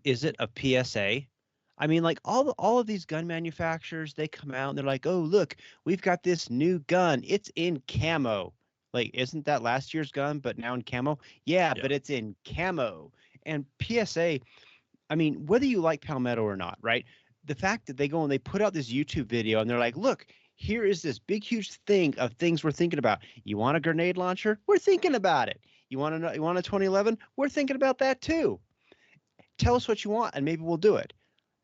is it a PSA? I mean, like all of these gun manufacturers, they come out and they're like, "Oh, look, we've got this new gun. It's in camo." Like, isn't that last year's gun, but now in camo? Yeah, Yeah. but it's in camo. And PSA, I mean, whether you like Palmetto or not, right? The fact that they go and they put out this YouTube video and they're like, "Look, here is this big, huge thing of things we're thinking about. You want a grenade launcher? We're thinking about it. You want a 2011? We're thinking about that too. Tell us what you want, and maybe we'll do it."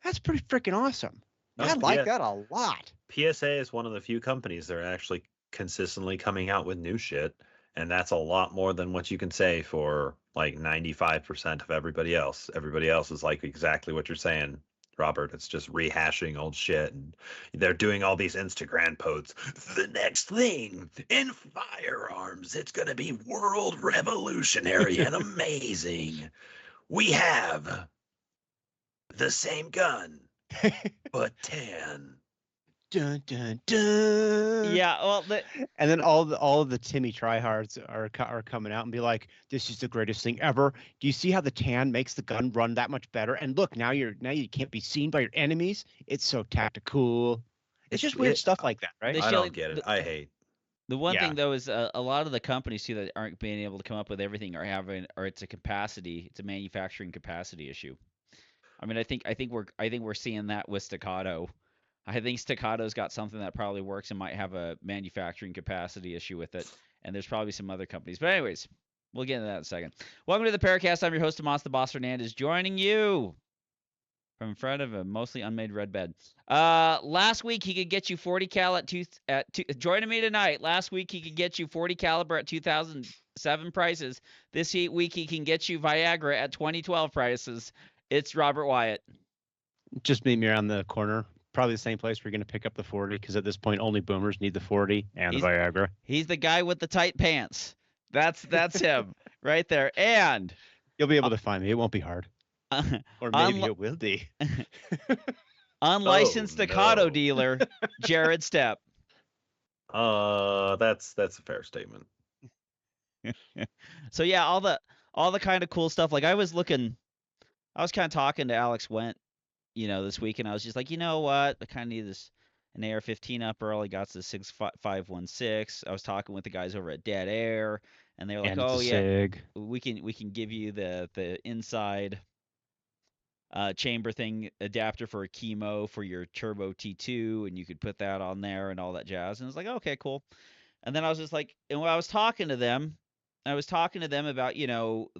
That's pretty freaking awesome. No, I like that a lot. PSA is one of the few companies that are actually consistently coming out with new shit, and that's a lot more than what you can say for like 95% of everybody else. Everybody else is like exactly what you're saying, Robert. It's just rehashing old shit, and they're doing all these Instagram posts. The next thing in firearms, it's going to be world revolutionary and amazing. We have the same gun, but tan. Dun dun dun. Yeah, well, And then all of the Timmy tryhards are coming out and be like, "This is the greatest thing ever. Do you see how the tan makes the gun run that much better? And look, now you can't be seen by your enemies. It's so tactical." It's just weird stuff like that, right? I don't get it. I hate. The one Yeah. thing though is a lot of the companies too that aren't being able to come up with everything or it's a manufacturing capacity issue. I mean, I think we're seeing that with Staccato. I think Staccato's got something that probably works and might have a manufacturing capacity issue with it. And there's probably some other companies. But anyways, we'll get into that in a second. Welcome to the PARAcast. I'm your host, Tomas the Boss Fernandez, joining you from in front of a mostly unmade red bed. Last week he could get you 40 cal joining me tonight. Last week he could get you 40 caliber at 2007 prices. This week he can get you Viagra at 2012 prices. It's Robert Wyatt. Just meet me around the corner. Probably the same place we're going to pick up the 40, because at this point only boomers need the 40 and the Viagra. He's the guy with the tight pants. That's him right there. And you'll be able to find me. It won't be hard. Or maybe it will be. Unlicensed Staccato dealer, Jared Stepp. That's a fair statement. So yeah, all the kind of cool stuff. Like I was kind of talking to Alex Went, this week, and I was just like, you know what? I kind of need an AR-15 up early. Got the 6516. I was talking with the guys over at Dead Air, and they were like, "Oh yeah, we can give you the inside chamber thing adapter for a chemo for your Turbo T2, and you could put that on there and all that jazz." And it's like, okay, cool. And then I was just like, and when I was talking to them about,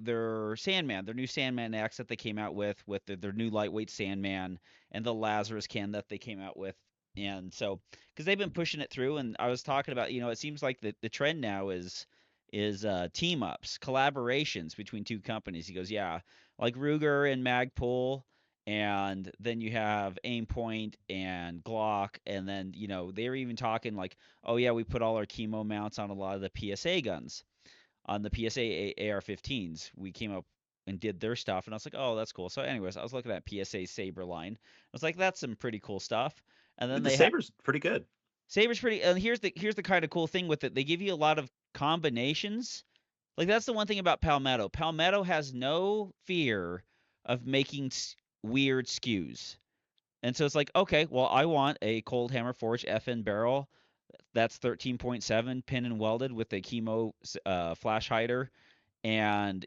their Sandman, their new Sandman X that they came out with their new lightweight Sandman and the Lazarus can that they came out with. And so, because they've been pushing it through, and I was talking about, it seems like the trend now is team ups, collaborations between two companies. He goes, yeah, like Ruger and Magpul, and then you have Aimpoint and Glock, and then they were even talking like, oh yeah, we put all our chemo mounts on a lot of the PSA guns. On the PSA AR-15s, we came up and did their stuff, and I was like, oh, that's cool. So anyways, I was looking at PSA Saber line. I was like, that's some pretty cool stuff. And then the Saber's pretty good. Saber's pretty, and here's the kind of cool thing with it. They give you a lot of combinations. Like that's the one thing about Palmetto. Palmetto has no fear of making weird skews. And so it's like, okay, well, I want a Cold Hammer Forge FN barrel that's 13.7 pin and welded with a chemo flash hider and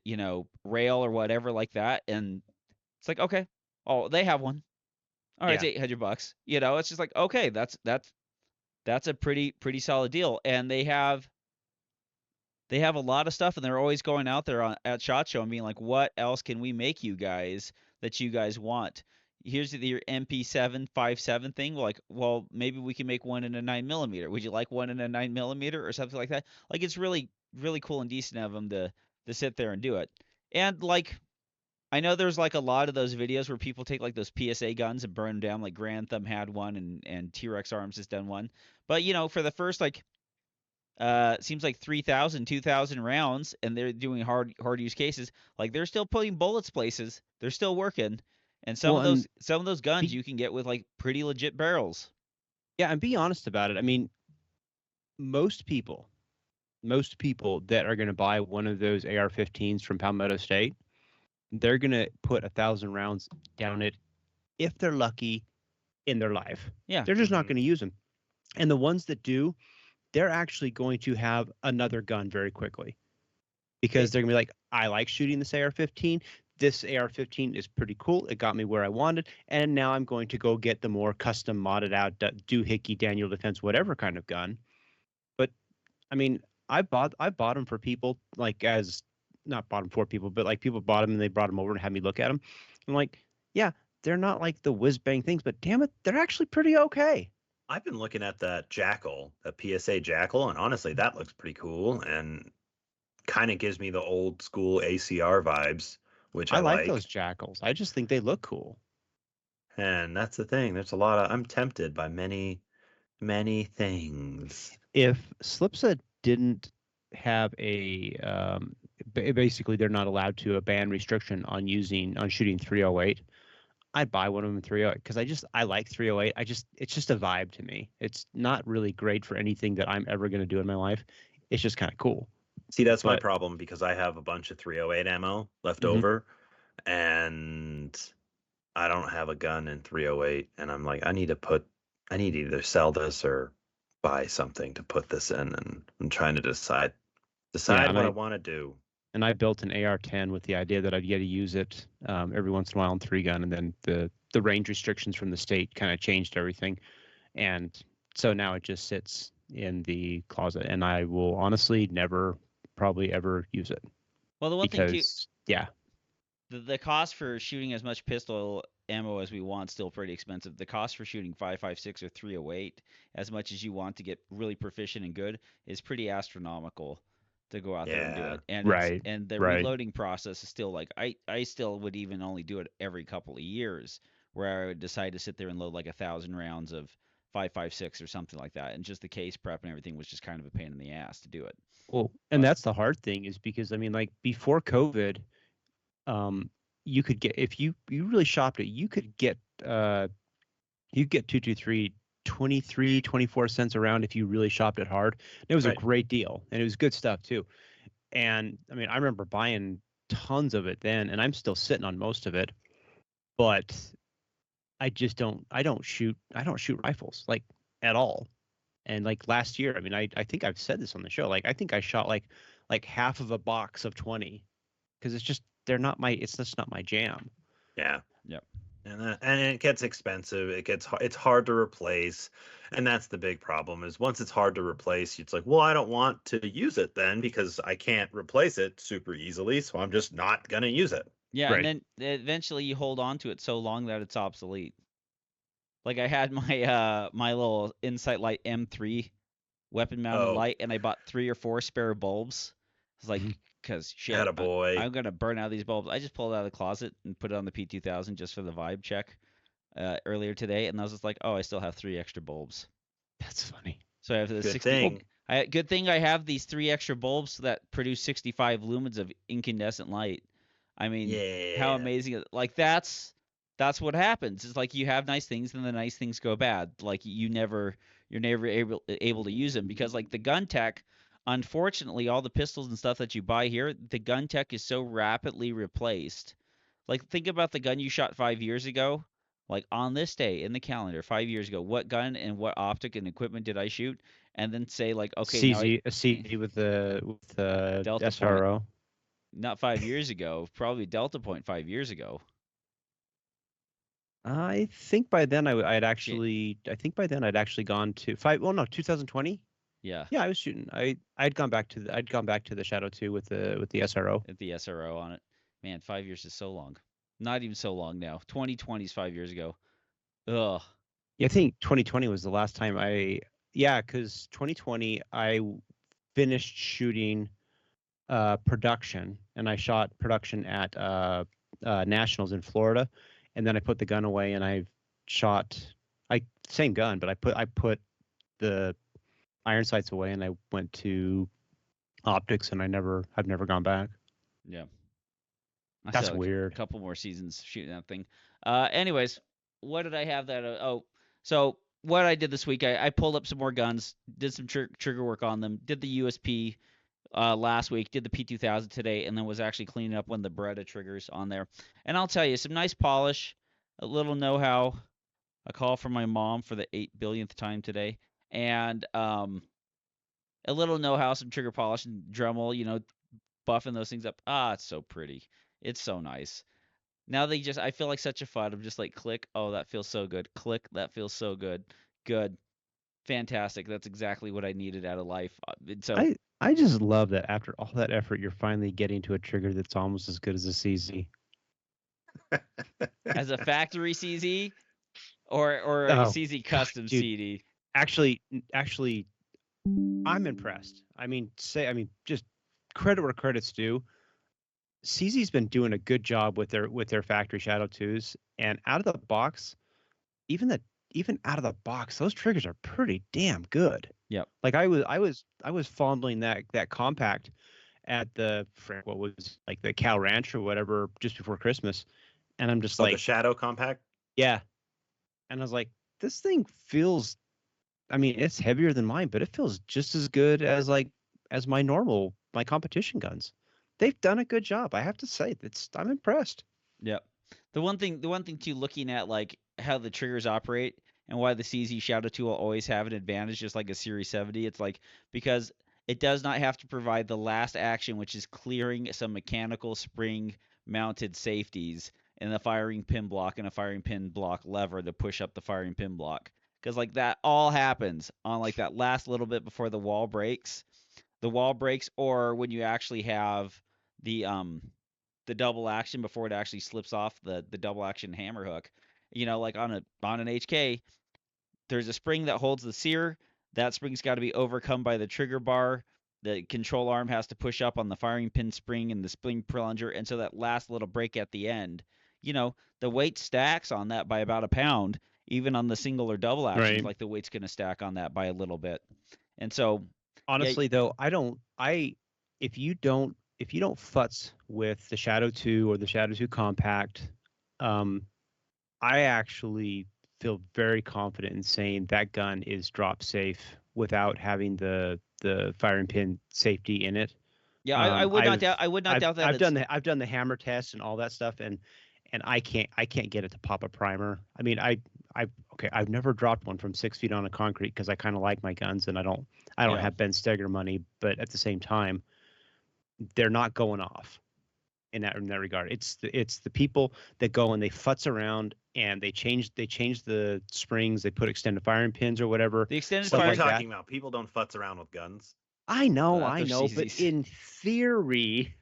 rail or whatever like that. And it's like, okay, oh, they have one. All right, it's $800. It's just like, okay, that's a pretty solid deal. And they have a lot of stuff, and they're always going out there at SHOT Show and being like, what else can we make you guys that you guys want? Here's your MP757 thing. We're like, well, maybe we can make one in a 9mm. Would you like one in a 9mm or something like that? Like, it's really, really cool and decent of them to sit there and do it. And like, I know there's like a lot of those videos where people take like those PSA guns and burn them down. Like Grand Thumb had one, and T-Rex Arms has done one. But for the first like, seems like 3,000, 2,000 rounds, and they're doing hard use cases. Like they're still putting bullets places. They're still working. And some of those guns you can get with like pretty legit barrels. Yeah, and be honest about it. I mean, most people that are going to buy one of those AR-15s from Palmetto State they're gonna put 1,000 rounds down it if they're lucky in their life. Yeah. They're just not going to use them. And the ones that do, they're actually going to have another gun very quickly because they're gonna be like, I like shooting this AR-15. This AR-15 is pretty cool. It got me where I wanted, and now I'm going to go get the more custom modded out doohickey Daniel Defense whatever kind of gun. But I mean, I bought them for people, like, as not bought them for people, but like people bought them and they brought them over and had me look at them. I'm like, yeah, they're not like the whiz bang things, but damn it, they're actually pretty okay. I've been looking at that Jackal, that PSA Jackal, and honestly, that looks pretty cool and kind of gives me the old school ACR vibes, which I like those Jackals. I just think they look cool. And that's the thing. There's a lot of, I'm tempted by many, many things. If Slipsa didn't have a basically they're not allowed to a ban restriction on shooting 308, I'd buy one of them in 308 because I like 308. It's just a vibe to me. It's not really great for anything that I'm ever going to do in my life. It's just kind of cool. See, that's my problem because I have a bunch of 308 ammo left over, and I don't have a gun in 308, and I'm like, I need to either sell this or buy something to put this in, and I'm trying to decide what I want to do. And I built an AR-10 with the idea that I'd get to use it every once in a while in 3-gun, and then the range restrictions from the state kind of changed everything, and so now it just sits in the closet, and I will honestly never probably ever use it. Well, the one thing too, yeah, the cost for shooting as much pistol ammo as we want still pretty expensive. The cost for shooting 5.56 or 308 as much as you want to get really proficient and good is pretty astronomical to go out there and do it. And and the reloading process is still like I still would even only do it every couple of years, where I would decide to sit there and load like 1,000 rounds of 5.56 or something like that, and just the case prep and everything was just kind of a pain in the ass to do it. Well, and that's the hard thing is because I mean, like before COVID, you could get, if you really shopped it, you could get 223 23 24 cents a round if you really shopped it hard. And it was a great deal, and it was good stuff too. And I mean, I remember buying tons of it then, and I'm still sitting on most of it, but I don't shoot rifles like at all. And like last year, I mean, I think I've said this on the show, like I think I shot like half of a box of 20 because it's just not my jam. Yeah. Yep. And it gets expensive. It's hard to replace, and that's the big problem. Is once it's hard to replace, it's like, well, I don't want to use it then because I can't replace it super easily, so I'm just not gonna use it. Yeah, and then eventually you hold on to it so long that it's obsolete. Like I had my my little Insight Light M3 weapon mounted light, and I bought 3 or 4 spare bulbs. It's like, because shit, I'm gonna burn out these bulbs. I just pulled it out of the closet and put it on the P2000 just for the vibe check earlier today, and I was just like, oh, I still have 3 extra bulbs. That's funny. So I have the 60. Good thing I have these 3 extra bulbs that produce 65 lumens of incandescent light. I mean, how amazing! Like that's what happens. It's like you have nice things, and the nice things go bad. Like you're never able to use them because like the gun tech. Unfortunately, all the pistols and stuff that you buy here, the gun tech is so rapidly replaced. Like, think about the gun you shot 5 years ago. Like, on this day in the calendar, 5 years ago, what gun and what optic and equipment did I shoot? And then say, like, okay, a CZ with the Delta SRO. Point. Not 5 years ago. Probably Delta Point 5 years ago. I think by then I'd actually gone to 2020. Yeah. Yeah, I was shooting. I'd gone back to the Shadow 2 with the SRO. With the SRO on it. Man, 5 years is so long. Not even so long now. 2020 is 5 years ago. Ugh. Yeah, I think 2020 was the last time because 2020 I finished shooting production, and I shot production at Nationals in Florida, and then I put the gun away and I shot same gun, but I put the iron sights away and I went to optics, and I've never gone back. Yeah. That's weird. A couple more seasons shooting that thing. Anyways, what did I have that? So what I did this week, I pulled up some more guns, did some trigger work on them, did the USP last week. Did the P2000 today, and then was actually cleaning up one of the Beretta triggers on there. And I'll tell you, some nice polish, a little know-how. A call from my mom for the 8 billionth time today, and a little know-how, some trigger polish and Dremel, buffing those things up. Ah, it's so pretty. It's so nice. Now I feel like such a FUD. I'm just like, click. Oh, that feels so good. Click. That feels so good. Good. Fantastic. That's exactly what I needed out of life. And so I just love that after all that effort, you're finally getting to a trigger that's almost as good as a CZ. as a factory CZ or a Oh, CZ custom dude. CD. Actually, I'm impressed. Just credit where credit's due. CZ's been doing a good job with their factory Shadow 2s, and out of the box, even out of the box, those triggers are pretty damn good. Yep. Like I was fondling that compact at the what was like the Cal Ranch or whatever just before Christmas, and I'm just like the Shadow compact. Yeah, and I was like, this thing feels. I mean, it's heavier than mine, but it feels just as good as my competition guns. They've done a good job. I have to say, I'm impressed. Yep. The one thing too, looking at like how the triggers operate and why the CZ Shadow 2 will always have an advantage, just like a Series 70, it's like because it does not have to provide the last action, which is clearing some mechanical spring mounted safeties in the firing pin block and a firing pin block lever to push up the firing pin block. Because like that all happens on like that last little bit before the wall breaks. The wall breaks, or when you actually have the double action before it actually slips off the double action hammer hook. Like on an HK, there's a spring that holds the sear. That spring's got to be overcome by the trigger bar. The control arm has to push up on the firing pin spring and the spring plunger, and so that last little break at the end, the weight stacks on that by about a pound, even on the single or double actions. Right. Like the weight's going to stack on that by a little bit. And so, honestly, though, if you don't futz with the Shadow 2 or the Shadow 2 compact, I actually feel very confident in saying that gun is drop safe without having the firing pin safety in it. Yeah, I would not doubt. I would not doubt that. I've done the hammer test and all that stuff, and I can't get it to pop a primer. I mean, I've never dropped one from 6 feet on a concrete because I kind of like my guns and I don't have Ben Steger money, but at the same time, they're not going off in that regard. It's the people that go and they futz around and they change the springs, they put extended firing pins or whatever. The extended What are firing you talking about? People don't futz around with guns. I know, they're but in theory,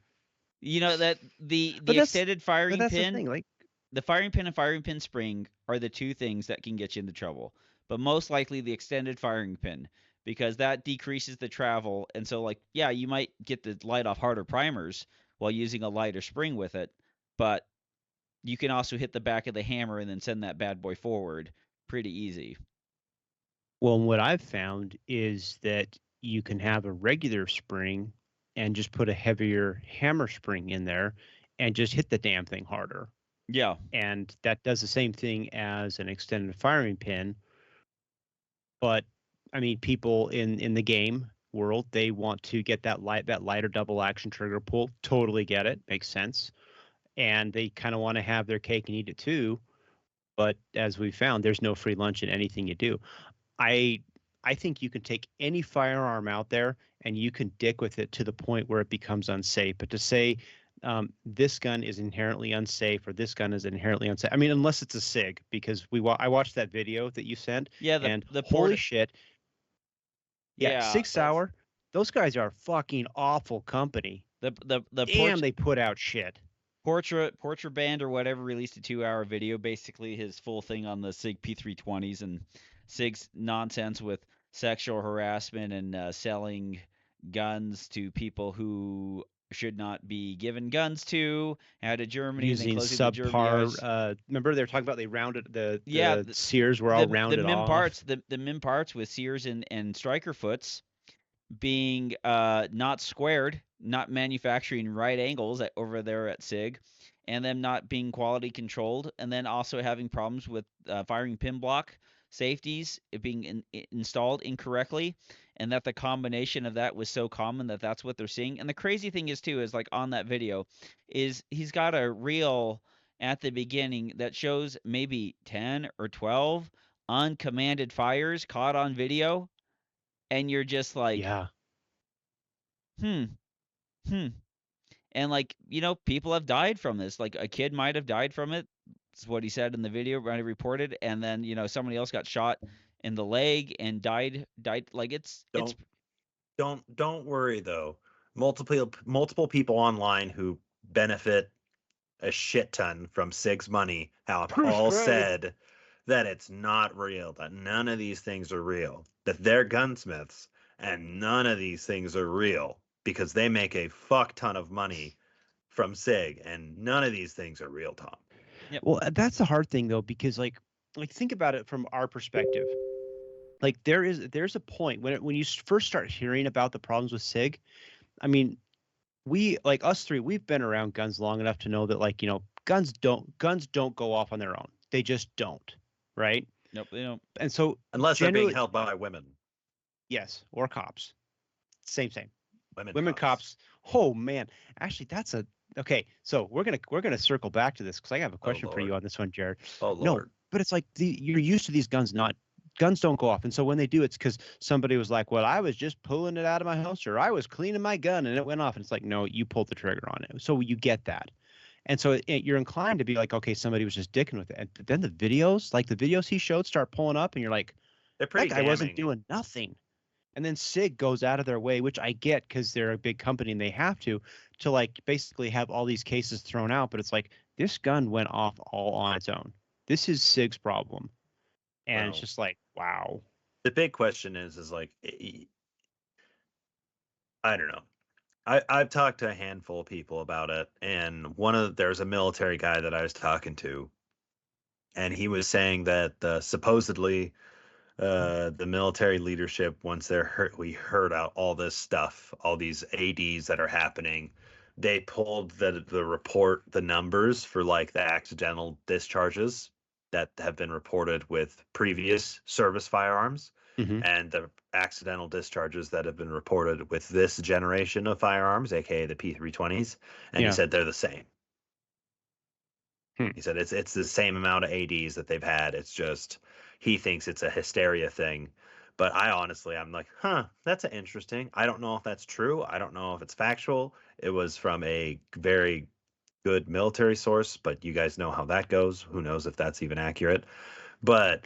that the extended firing that's pin, the thing, like the firing pin and firing pin spring are the two things that can get you into trouble. But most likely the extended firing pin, because that decreases the travel. And so like, yeah, you might get to light off harder primers while using a lighter spring with it, but you can also hit the back of the hammer and then send that bad boy forward pretty easy. Well, what I've found is that you can have a regular spring and just put a heavier hammer spring in there and just hit the damn thing harder. Yeah. And that does the same thing as an extended firing pin. But I mean, people in the game world, they want to get that lighter double action trigger pull. Totally get it. Makes sense. And they kind of want to have their cake and eat it too. But as we found, there's no free lunch in anything you do. I think you can take any firearm out there and you can dick with it to the point where it becomes unsafe. But to say this gun is inherently unsafe or this gun is inherently unsafe, I mean, unless it's a SIG, because I watched that video that you sent. Yeah, and holy shit. Yeah, Sig Sauer, those guys are fucking awful company. They put out shit. Portraband or whatever released a 2-hour video, basically his full thing on the SIG P320s and SIG's nonsense with sexual harassment and selling guns to people who should not be given guns to, out of Germany. Using subpar. Remember they were talking about they rounded the sears were all rounded off. The MIM parts with sears and striker foots being not squared, not manufacturing right angles over there at SIG, and them not being quality controlled, and then also having problems with firing pin block. safeties being installed incorrectly, and that the combination of that was so common that that's what they're seeing. And the crazy thing is too is like on that video is he's got a reel at the beginning that shows maybe 10 or 12 uncommanded fires caught on video, and you're just like, Yeah. hmm, hmm. And like, people have died from this. Like a kid might have died from it. That's what he said in the video when he reported. And then, somebody else got shot in the leg and died. Like it's Don't worry though. Multiple people online who benefit a shit ton from SIG's money have all said that it's not real, that none of these things are real, that they're gunsmiths and none of these things are real because they make a fuck ton of money from SIG and none of these things are real, Tom. Yep. Well, that's the hard thing though, because like think about it from our perspective. Like there's a point when you first start hearing about the problems with SIG. I mean, we like us three, we've been around guns long enough to know that like, guns don't go off on their own. They just don't, right? Nope, they don't. And so unless they're being held by women. Yes, or cops. Same. Women cops. Oh man, actually that's okay. So we're gonna circle back to this because I have a question for you on this one, Jared. Oh Lord. No, but it's like you're used to these guns guns don't go off. And so when they do, it's because somebody was like, well, I was just pulling it out of my holster. I was cleaning my gun and it went off. And it's like, no, you pulled the trigger on it. So you get that. And so you're inclined to be like, okay, somebody was just dicking with it. But then the videos he showed start pulling up and you're like, they're pretty that guy wasn't doing nothing. And then SIG goes out of their way, which I get because they're a big company and they have to like basically have all these cases thrown out. But it's like, this gun went off all on its own. This is SIG's problem. And it's just like, wow. The big question is like, I don't know. I've talked to a handful of people about it, and there's a military guy that I was talking to, and he was saying that supposedly the military leadership, once we heard out all this stuff, all these ADs that are happening, they pulled the report, the numbers for like the accidental discharges that have been reported with previous service firearms and the accidental discharges that have been reported with this generation of firearms, aka the P320s, and he said they're the same. He said it's the same amount of ADs that they've had. It's just he thinks it's a hysteria thing. But I'm like, that's interesting. I don't know if that's true. I don't know if it's factual. It was from a very good military source, but you guys know how that goes. Who knows if that's even accurate? But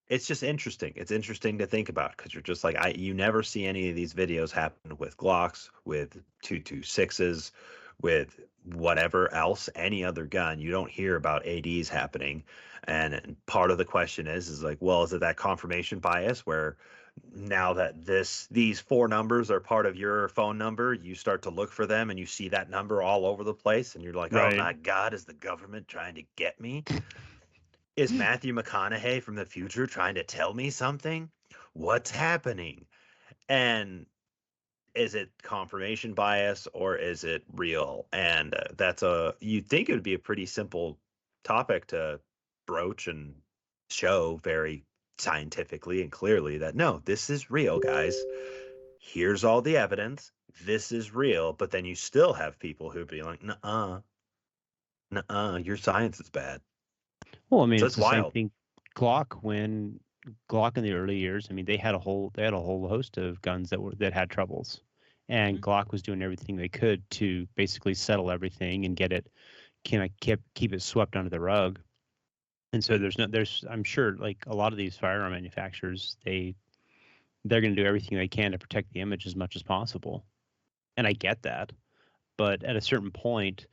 it's just interesting. It's interesting to think about because you're just like, you never see any of these videos happen with Glocks, with 226s, with whatever else, any other gun. You don't hear about ADs happening. And part of the question is like, well, is it that confirmation bias where now that these four numbers are part of your phone number, you start to look for them and you see that number all over the place and you're like, oh my God, is the government trying to get me? Is Matthew McConaughey from the future trying to tell me something? What's happening? And is it confirmation bias or is it real? And you'd think it would be a pretty simple topic to broach and show very scientifically and clearly that no, this is real, guys. Here's all the evidence. This is real. But then you still have people who be like, nuh-uh, your science is bad. Well, I mean, so it's the wild. Same thing. Glock in the early years, I mean, they had a whole host of guns that had troubles, and Glock was doing everything they could to basically settle everything and get it, keep it swept under the rug. And so I'm sure like a lot of these firearm manufacturers, they're going to do everything they can to protect the image as much as possible, and I get that, but at a certain point,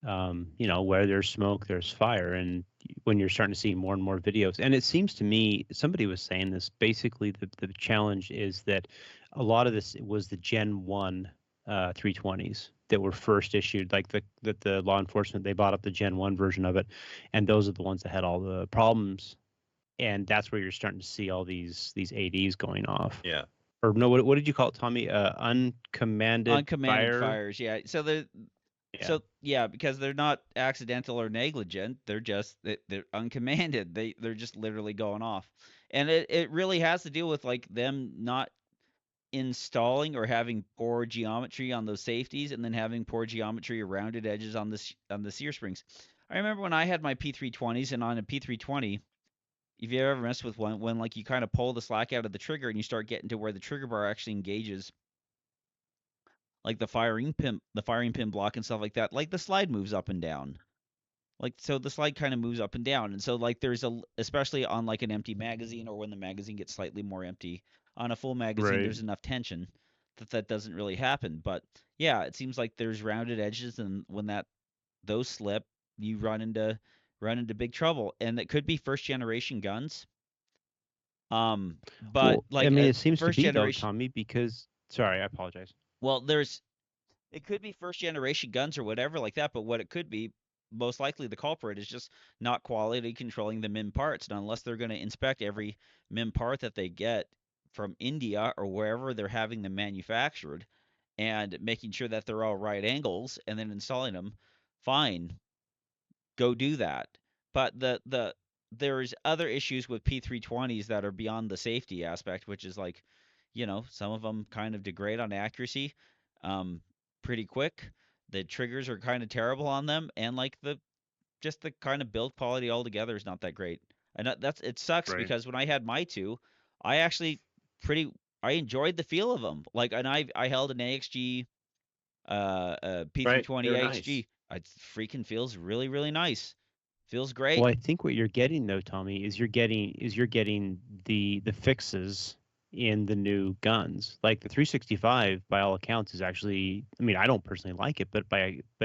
where there's smoke, there's fire. And when you're starting to see more and more videos, and it seems to me, somebody was saying this, basically the challenge is that a lot of this was the Gen 1 320s that were first issued, like the law enforcement, they bought up the Gen 1 version of it. And those are the ones that had all the problems. And that's where you're starting to see all these ADs going off. Yeah. Or no, what did you call it, Tommy? Uncommanded fires. Yeah. So Yeah. So yeah, because they're not accidental or negligent, they're uncommanded. They're just literally going off, and it really has to deal with like them not installing or having poor geometry on those safeties, and then having poor geometry or rounded edges on the sear springs. I remember when I had my P320s, and on a P320, if you ever messed with one, when like you kind of pull the slack out of the trigger and you start getting to where the trigger bar actually engages, like the firing pin block and stuff like that, like the slide moves up and down. Like so the slide kind of moves up and down. And so like there's especially on like an empty magazine, or when the magazine gets slightly more empty. On a full magazine Right. there's enough tension that doesn't really happen. But yeah, it seems like there's rounded edges, and when those slip, you run into big trouble. And it could be first generation guns. But Well, I like mean, it seems to first be though, generation, Tommy, because sorry, I apologize. well, it could be first generation guns or whatever like that, but what it could be, most likely the culprit is just not quality controlling the MIM parts. And unless they're going to inspect every MIM part that they get from India or wherever they're having them manufactured, and making sure that they're all right angles and then installing them, fine, go do that. But there's other issues with P320s that are beyond the safety aspect, which is like, some of them kind of degrade on accuracy um, pretty quick. The triggers are kind of terrible on them, and like just the kind of build quality altogether is not that great. And it sucks Right. because when I had my two, I actually pretty I enjoyed the feel of them. Like, and I held an AXG Right. P320 They're nice. AXG. It freaking feels really really nice. Feels great. Well, I think what you're getting though, Tommy, is you're getting the fixes in the new guns. Like the 365, by all accounts, is actually. I mean, I don't personally like it, but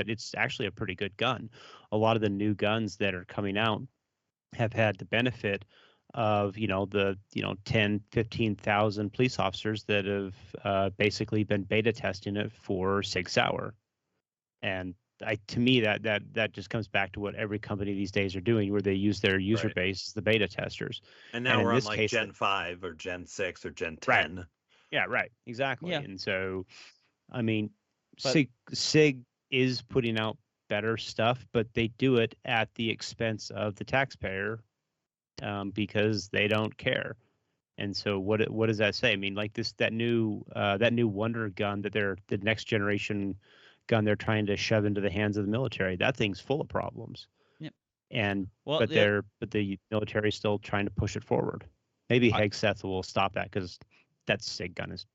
it's actually a pretty good gun. A lot of the new guns that are coming out have had the benefit of the 10 15,000 police officers that have basically been beta testing it for Sig Sauer. And to me, that just comes back to what every company these days are doing, where they use their user Right. base as the beta testers. And And now in we're on this like case, Gen 5 or Gen 6 or Gen right, 10. yeah, right, exactly. Yeah, And so, I mean, but Sig is putting out better stuff, but they do it at the expense of the taxpayer, because they don't care. And so, what does that say? I mean, like that new Wonder gun that the next generation gun they're trying to shove into the hands of the military. That thing's full of problems. yeah. And Well, but the military is still trying to push it forward. Maybe I, Hegseth will stop that, because that SIG gun is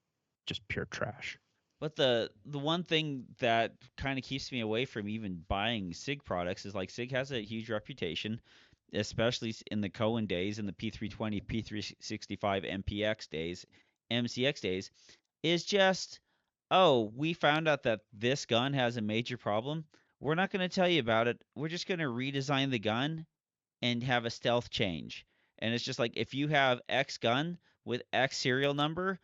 just pure trash. but the one thing that kind of keeps me away from even buying Sig products is like Sig has a huge reputation, especially in the Cohen days and the P320, P365 MPX days, MCX days, is just, oh, we found out that this gun has a major problem. We're not going to tell you about it. We're just going to redesign the gun and have a stealth change. And it's just like, if you have X gun with X serial number,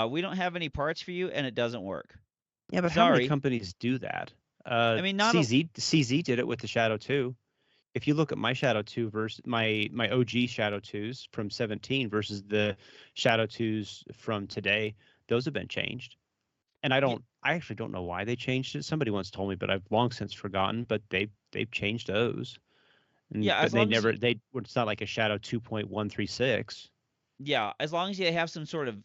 we don't have any parts for you, and it doesn't work. Yeah, but how many Sorry. companies do that? I mean, not a CZ did it with the Shadow 2. If you look at my Shadow 2 versus my OG Shadow 2s from 17 versus the Shadow 2s from today, those have been changed. And yeah, I actually don't know why they changed it. Somebody once told me, but I've long since forgotten. But they've changed those, yeah. but As long as it's not like a Shadow 2.136. yeah, as long as they have some sort of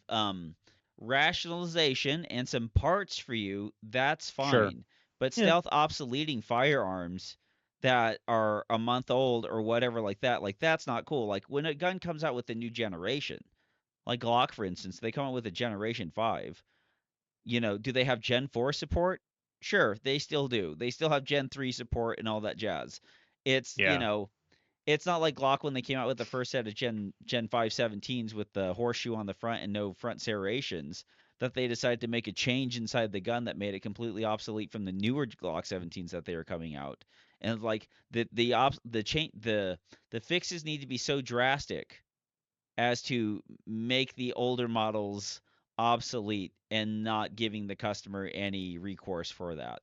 rationalization and some parts for you, that's Sure. fine. But Yeah. stealth obsoleting firearms that are a month old or whatever like that's not cool. Like when a gun comes out with a new generation, like Glock for instance, they come out with a Generation 5. Do they have Gen 4 support? Sure, they still do. They still have Gen 3 support and all that jazz. It's, Yeah. it's not like Glock when they came out with the first set of Gen 5 17s with the horseshoe on the front and no front serrations, that they decided to make a change inside the gun that made it completely obsolete from the newer Glock 17s that they were coming out. And like the fixes need to be so drastic as to make the older models obsolete and not giving the customer any recourse for that.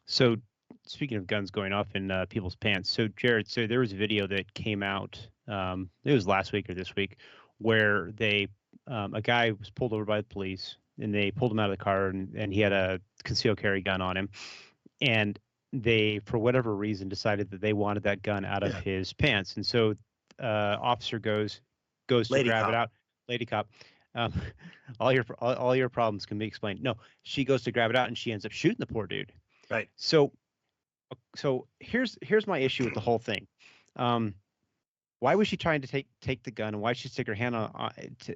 So speaking of guns going off in people's pants, so Jared, so there was a video that came out. It was last week or this week, where a guy was pulled over by the police, and they pulled him out of the car, and he had a concealed carry gun on him, and they, for whatever reason, decided that they wanted that gun out of his pants, and so officer goes to Lady grab it cop. out. Lady cop, um, all your problems can be explained. No, she goes to grab it out, and she ends up shooting the poor dude. Right. So here's my issue with the whole thing. Why was she trying to take the gun, and why did she stick her hand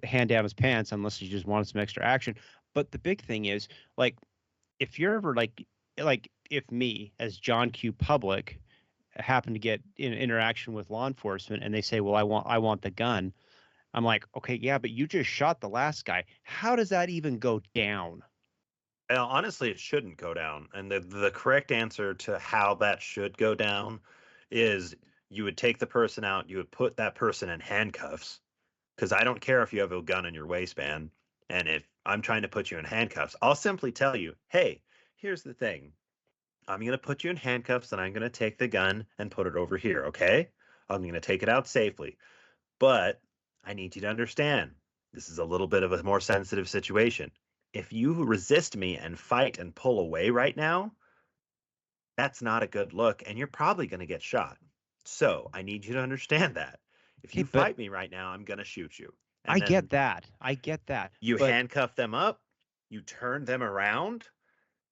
hand down his pants unless she just wanted some extra action? But the big thing is, like, if you're ever like if me as John Q. Public happen to get in interaction with law enforcement and they say, well, I want the gun, I'm like, okay, yeah, but you just shot the last guy. How does that even go down? Honestly, it shouldn't go down. And the correct answer to how that should go down is you would take the person out, you would put that person in handcuffs. Because I don't care if you have a gun in your waistband. And if I'm trying to put you in handcuffs, I'll simply tell you, hey, here's the thing. I'm going to put you in handcuffs and I'm going to take the gun and put it over here, okay? I'm going to take it out safely. But I need you to understand this is a little bit of a more sensitive situation. If you resist me and fight and pull away right now, that's not a good look and you're probably going to get shot. So I need you to understand that. If you fight me right now, I'm going to shoot you. And I get that. You but handcuff them up, you turn them around,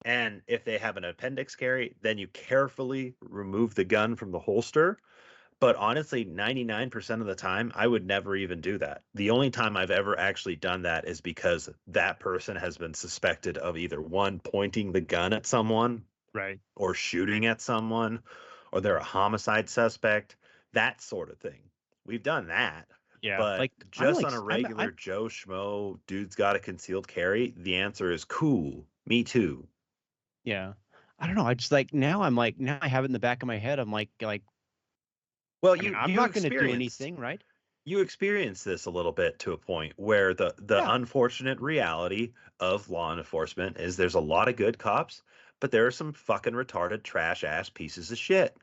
and if they have an appendix carry, then you carefully remove the gun from the holster. But honestly, 99% of the time, I would never even do that. The only time I've ever actually done that is because that person has been suspected of either one, pointing the gun at someone, right, or shooting at someone, or they're a homicide suspect, that sort of thing. We've done that. yeah, But like just on a regular Joe Schmo, dude's got a concealed carry, the answer is cool. Me too. Yeah. I don't know. I just now I have it in the back of my head. I'm like, well, I'm not going to do anything, right? You experience this a little bit to a point where the unfortunate reality of law enforcement is there's a lot of good cops, but there are some fucking retarded trash ass pieces of shit.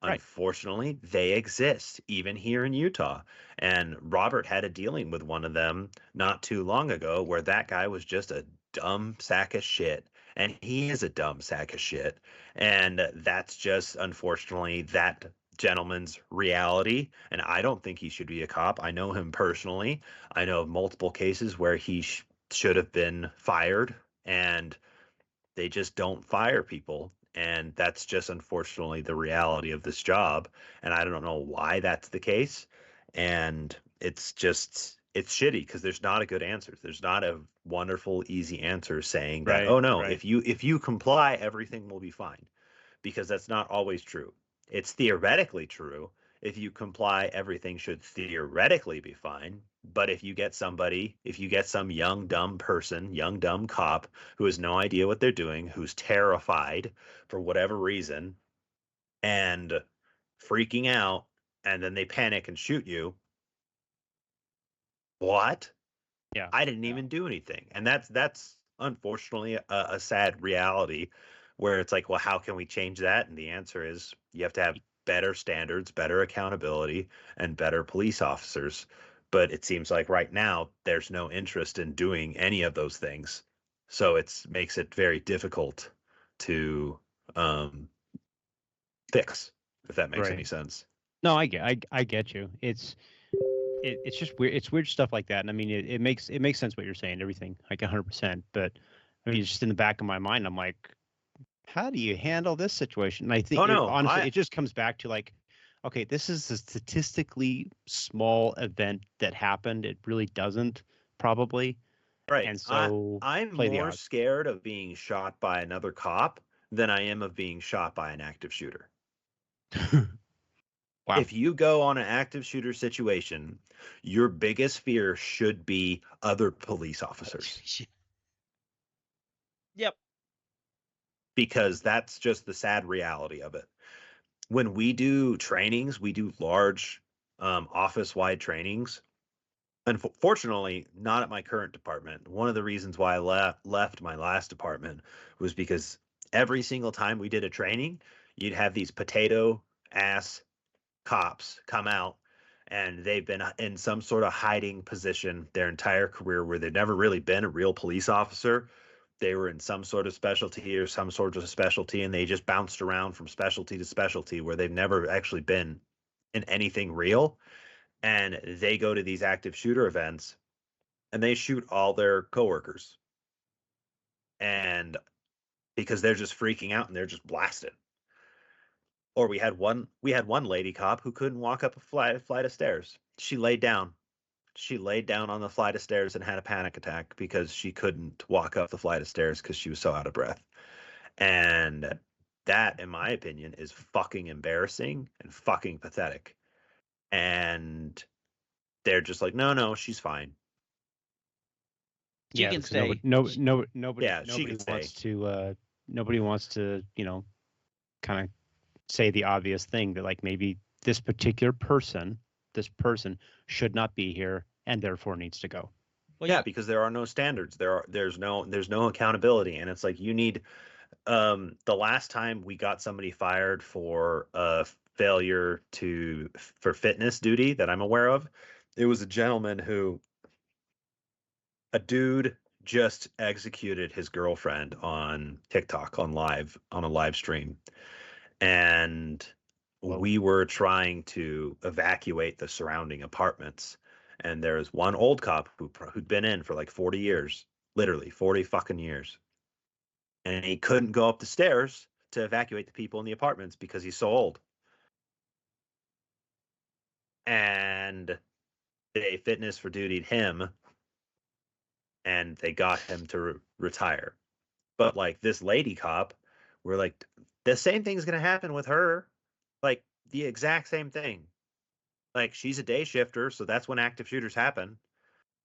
Right. Unfortunately, they exist even here in Utah. And Robert had a dealing with one of them not too long ago where that guy was just a dumb sack of shit. And he is a dumb sack of shit. And that's just unfortunately that gentleman's reality. And I don't think he should be a cop. I know him personally. I know of multiple cases where he should have been fired, and they just don't fire people. And that's just unfortunately the reality of this job. And I don't know why that's the case. And it's shitty because there's not a good answer. There's not a wonderful, easy answer saying that, oh no, if you comply, everything will be fine. Because that's not always true. It's theoretically true. If you comply, everything should theoretically be fine. But if you get some young, dumb person, young, dumb cop who has no idea what they're doing, who's terrified for whatever reason and freaking out, and then they panic and shoot you, what? Yeah. I didn't even do anything. And that's unfortunately a sad reality where it's like, well, how can we change that? And the answer is you have to have better standards, better accountability, and better police officers. But it seems like right now there's no interest in doing any of those things. So it makes it very difficult to fix, if that makes any sense. No, I get you. It's just weird. It's weird stuff like that. And I mean, it makes sense what you're saying, everything, like 100%. But I mean, just in the back of my mind, I'm like, how do you handle this situation? And I think honestly, it just comes back to like, okay, this is a statistically small event that happened. It really doesn't probably. Right. And so I'm more scared of being shot by another cop than I am of being shot by an active shooter. Wow. If you go on an active shooter situation, your biggest fear should be other police officers. Yep. Because that's just the sad reality of it. When we do trainings, we do large office-wide trainings. Unfortunately, not at my current department. One of the reasons why I left my last department was because every single time we did a training, you'd have these potato-ass cops come out, and they've been in some sort of hiding position their entire career where they've never really been a real police officer. they were in some sort of specialty or some sort of specialty, and they just bounced around from specialty to specialty where they've never actually been in anything real. And they go to these active shooter events and they shoot all their coworkers. And because they're just freaking out and they're just blasted. Or we had one lady cop who couldn't walk up a flight of stairs. She laid down. She laid down on the flight of stairs and had a panic attack because she couldn't walk up the flight of stairs because she was so out of breath. And that, in my opinion, is fucking embarrassing and fucking pathetic. And they're just like, no, she's fine. She can stay. Nobody she can wants stay. to. Nobody wants to, kind of say the obvious thing that like maybe this person should not be here and therefore needs to go. Well, yeah, because there are no standards. There's no accountability, and it's like you need. The last time we got somebody fired for failure for fitness duty that I'm aware of, it was a dude just executed his girlfriend on TikTok on a live stream, and we were trying to evacuate the surrounding apartments. And there's one old cop who'd been in for like 40 years, literally 40 fucking years. And he couldn't go up the stairs to evacuate the people in the apartments because he's so old. And they fitness for dutied him and they got him to retire. But like this lady cop, we're like, the same thing's going to happen with her. Like the exact same thing. Like she's a day shifter, so that's when active shooters happen.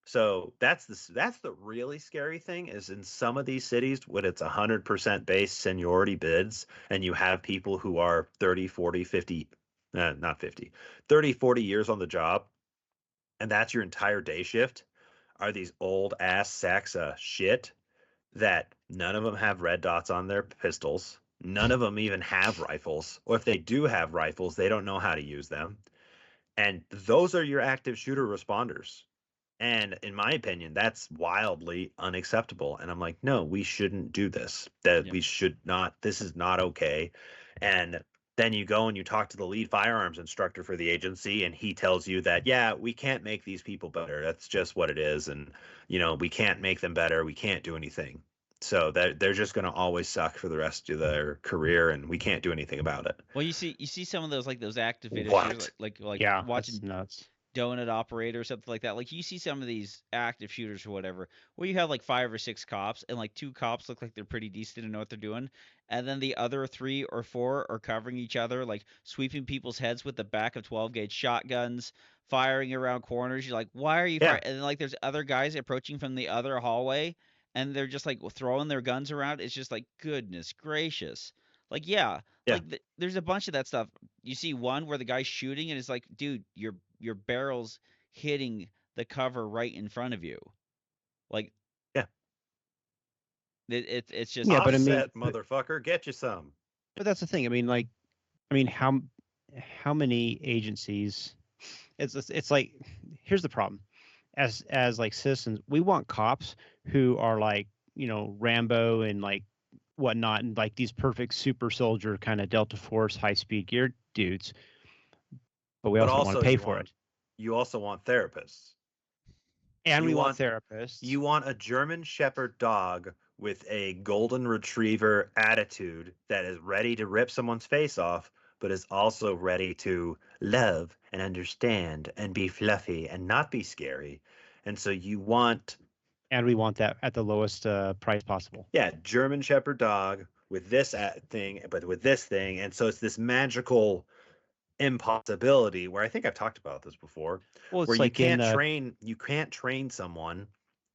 So that's the really scary thing is in some of these cities when it's 100% base seniority bids and you have people who are 30, 40, 50, not 50, 30, 40 years on the job, and that's your entire day shift, are these old ass sacks of shit that none of them have red dots on their pistols. None of them even have rifles. Or if they do have rifles, they don't know how to use them. And those are your active shooter responders. And in my opinion, that's wildly unacceptable. And I'm like, no, we shouldn't do this. We should not. This is not okay. And then you go and you talk to the lead firearms instructor for the agency, and he tells you that, yeah, we can't make these people better. That's just what it is. And, we can't make them better. We can't do anything. So they're just going to always suck for the rest of their career, and we can't do anything about it. Well, you see some of those like those active videos, What? like Yeah, watching that's nuts. Donut Operator or something like that. Like you see some of these active shooters or whatever, where you have like 5 or 6 cops, and like 2 cops look like they're pretty decent and know what they're doing, and then the other 3 or 4 are covering each other, like sweeping people's heads with the back of 12-gauge shotguns, firing around corners. You're like, why are you firing? And then like there's other guys approaching from the other hallway, and they're just like throwing their guns around. It's just like, goodness gracious. Like, yeah. Like there's a bunch of that stuff. You see one where the guy's shooting and it's like, dude, your barrel's hitting the cover right in front of you. Like, yeah, it's just yeah, but offset, motherfucker, get you some. But that's the thing. How many agencies? It's like, here's the problem. As like citizens, we want cops who are like, Rambo and like whatnot, and like these perfect super soldier kind of Delta Force high speed gear dudes. But we also want to pay for it. You also want therapists. And we want therapists. You want a German Shepherd dog with a golden retriever attitude that is ready to rip someone's face off, but is also ready to love and understand and be fluffy and not be scary. And so you want... And we want that at the lowest price possible. Yeah, German Shepherd dog with this thing, but with this thing. And so it's this magical impossibility where I think I've talked about this before, where like you can't train someone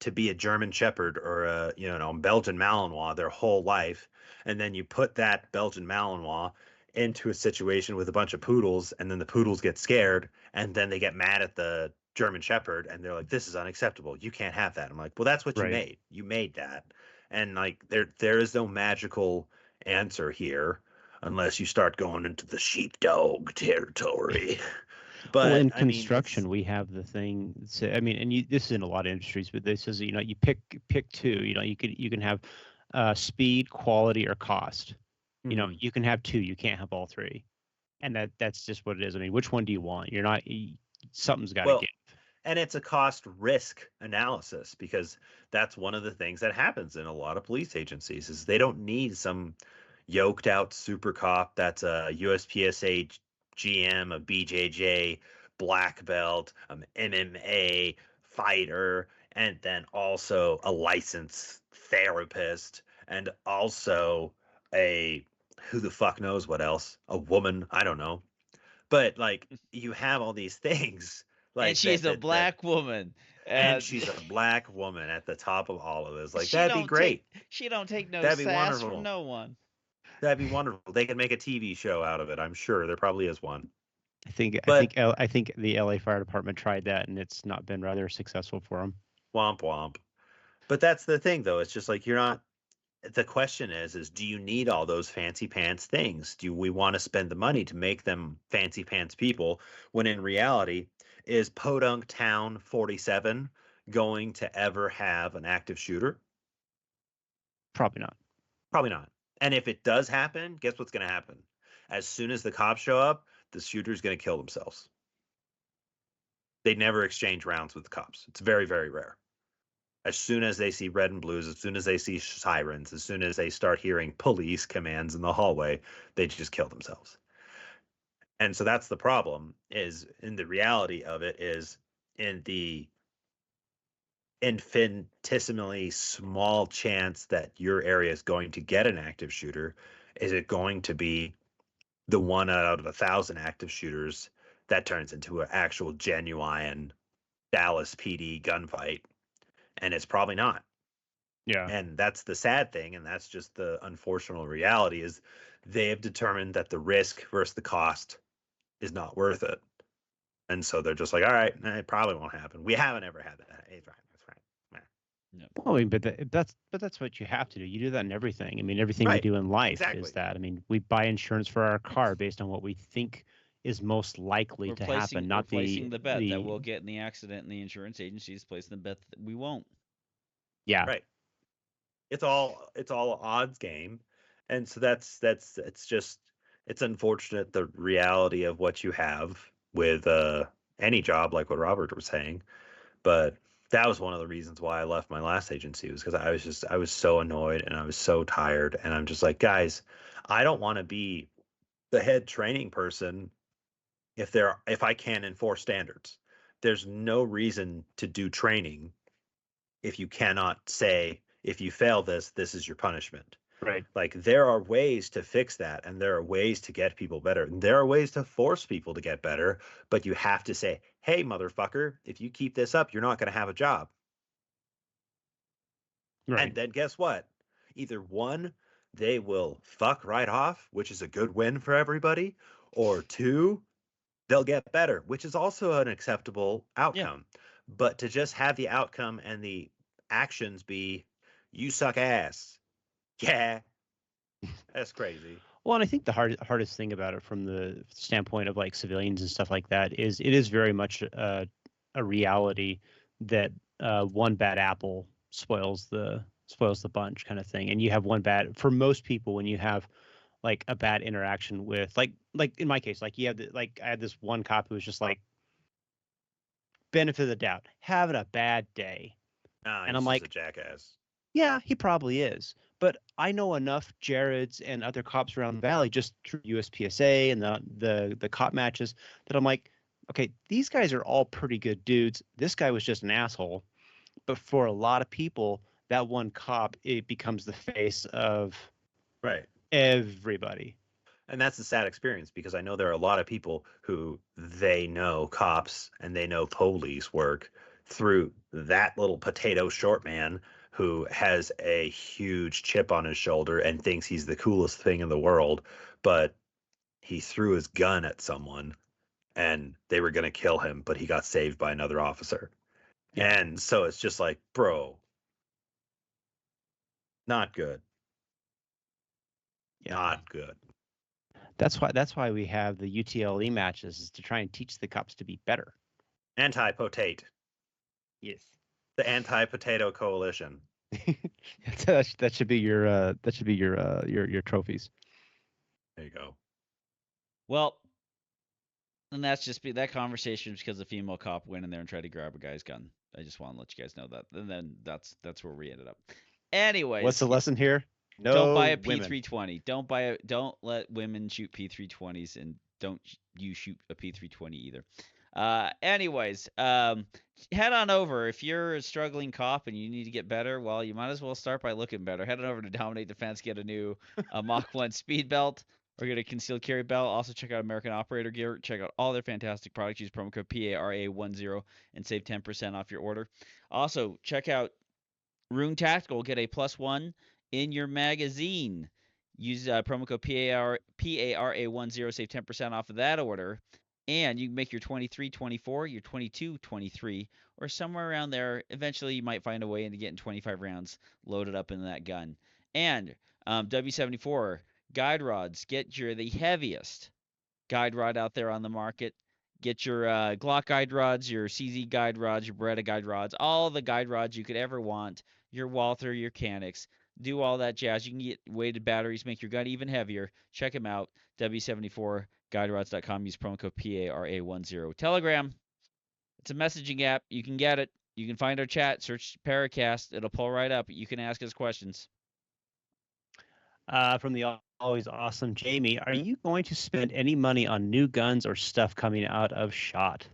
to be a German Shepherd or a Belgian Malinois their whole life, and then you put that Belgian Malinois into a situation with a bunch of poodles, and then the poodles get scared, and then they get mad at the German Shepherd, and they're like, "This is unacceptable. You can't have that." I'm like, "Well, that's what you made. You made that." And like there is no magical answer here unless you start going into the sheepdog territory. But in construction, we have the thing. This is in a lot of industries, but this is, you pick 2. You can have speed, quality, or cost. You know, Mhm. you can have two, you can't have all three, and that's just what it is. I mean, which one do you want? You're not something's got to Well, give. and it's a cost risk analysis because that's one of the things that happens in a lot of police agencies is they don't need some yoked out super cop that's a USPSA GM, a BJJ, black belt, MMA fighter, and then also a licensed therapist, and also a who the fuck knows what else, a woman, I don't know. But like you have all these things And like she's a that black woman. and she's a black woman at the top of all of this. Like she that'd be don't take great. she don't take no That'd be sass from wonderful. no one. That'd be wonderful. They could make a TV show out of it. I'm sure there probably is one. But I think the LA Fire Department tried that, and it's not been rather successful for them. womp womp. But that's the thing though. It's just like you're not the question is do you need all those fancy pants things? Do we want to spend the money to make them fancy pants people when in reality is Podunk Town 47 going to ever have an active shooter? Probably not. Probably not. And if it does happen, guess what's going to happen? As soon as the cops show up, the shooter's going to kill themselves. They never exchange rounds with the cops. It's very, very rare. As soon as they see red and blues, as soon as they see sirens, as soon as they start hearing police commands in the hallway, they just kill themselves. And so that's the problem is in the reality of it is in the infinitesimally small chance that your area is going to get an active shooter, is it going to be the one out of 1,000 active shooters that turns into an actual genuine Dallas PD gunfight? And it's probably not. Yeah. And that's the sad thing, and that's just the unfortunate reality is they have determined that the risk versus the cost is not worth it. And so they're just like, all right, it probably won't happen. We haven't ever had that. It's right. That's right. No. Well, I mean, that's what you have to do. You do that in everything. I mean, everything we Right. do in life Exactly. is that. I mean, we buy insurance for our car based on what we think is most likely to happen, not replacing the bet that the we'll get in the accident, and the insurance agency is placing the bet that we won't. yeah. Right. It's all odds game. And so it's unfortunate the reality of what you have with any job like what Robert was saying. But that was one of the reasons why I left my last agency was because I was so annoyed and I was so tired and I'm just like, guys, I don't want to be the head training person if I can't enforce standards. There's no reason to do training if you cannot say if you fail this is your punishment. Right. Like there are ways to fix that and there are ways to get people better. And there are ways to force people to get better, but you have to say, "Hey motherfucker, if you keep this up, you're not going to have a job." Right. And then guess what? Either one, they will fuck right off, which is a good win for everybody, or two, they'll get better, which is also an acceptable outcome. Yeah. But to just have the outcome and the actions be, you suck ass. Yeah. That's crazy. Well, and I think the hardest thing about it from the standpoint of like civilians and stuff like that is it is very much a reality that one bad apple spoils the bunch kind of thing. And you have one bad for most people when you have like a bad interaction with like in my case, like you have like I had this one cop who was just like benefit of the doubt, having a bad day. And I'm like, a jackass. Yeah, he probably is. But I know enough Jareds and other cops around the valley just through USPSA and the cop matches that I'm like, okay, these guys are all pretty good dudes. This guy was just an asshole. But for a lot of people, that one cop, it becomes the face of everybody. And that's a sad experience because I know there are a lot of people who they know cops and they know police work through that little potato short man who has a huge chip on his shoulder and thinks he's the coolest thing in the world, but he threw his gun at someone and they were going to kill him, but he got saved by another officer. Yeah. And so it's just like, bro, not good. Yeah. Not good. That's why we have the UTLE matches is to try and teach the cops to be better. Anti-potate. Yes. The anti-potato coalition. That should be your trophies. There you go. Well, and that's just that conversation was because the female cop went in there and tried to grab a guy's gun. I just want to let you guys know that. And then that's where we ended up. What's Anyways, the lesson here? don't No buy a women. P320. Don't let women shoot P320s, and don't you shoot a P320 either. Anyways, head on over if you're a struggling cop and you need to get better. Well, you might as well start by looking better. Head on over to Dominate Defense, get a new Mach 1 speed belt, or get a concealed carry belt. Also check out American Operator Gear. Check out all their fantastic products. Use promo code PARA10 and save 10% off your order. Also check out Rune Tactical. Get a +1 in your magazine. Use promo code PARA10, save 10% off of that order. And you can make your 23, 24, your 22, 23, or somewhere around there. Eventually, you might find a way into getting 25 rounds loaded up in that gun. And W74 guide rods. Get the heaviest guide rod out there on the market. Get your Glock guide rods, your CZ guide rods, your Beretta guide rods, all the guide rods you could ever want. Your Walther, your Canics. Do all that jazz. You can get weighted batteries, make your gun even heavier. Check them out. W74guiderods.com. Use promo code PARA10. Telegram. It's a messaging app. You can get it. You can find our chat. Search PARAcast. It'll pull right up. You can ask us questions. From the always awesome Jamie, are you going to spend any money on new guns or stuff coming out of SHOT?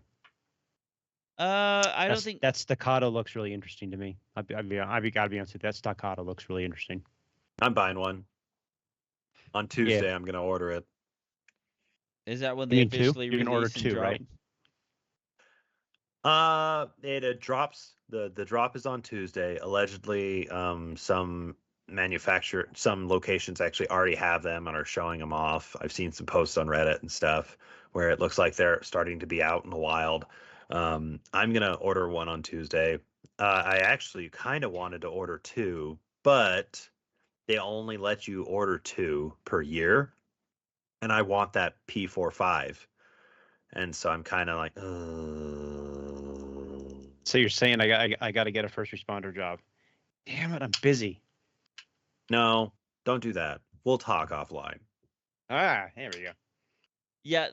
I don't think that staccato looks really interesting to me. I've got to be honest with you. That staccato looks really interesting. I'm buying one. On Tuesday, I'm going to order it. Is that when they officially release order and drop? right? It drops. The drop is on Tuesday. Allegedly, some locations actually already have them and are showing them off. I've seen some posts on Reddit and stuff where it looks like they're starting to be out in the wild. I'm gonna order one on Tuesday. I actually kind of wanted to order two, but they only let you order two per year, and I want that P45, and so I'm kind of like, So you're saying I got to get a first responder job? Damn it, I'm busy. No, don't do that. We'll talk offline. There we go. Yeah,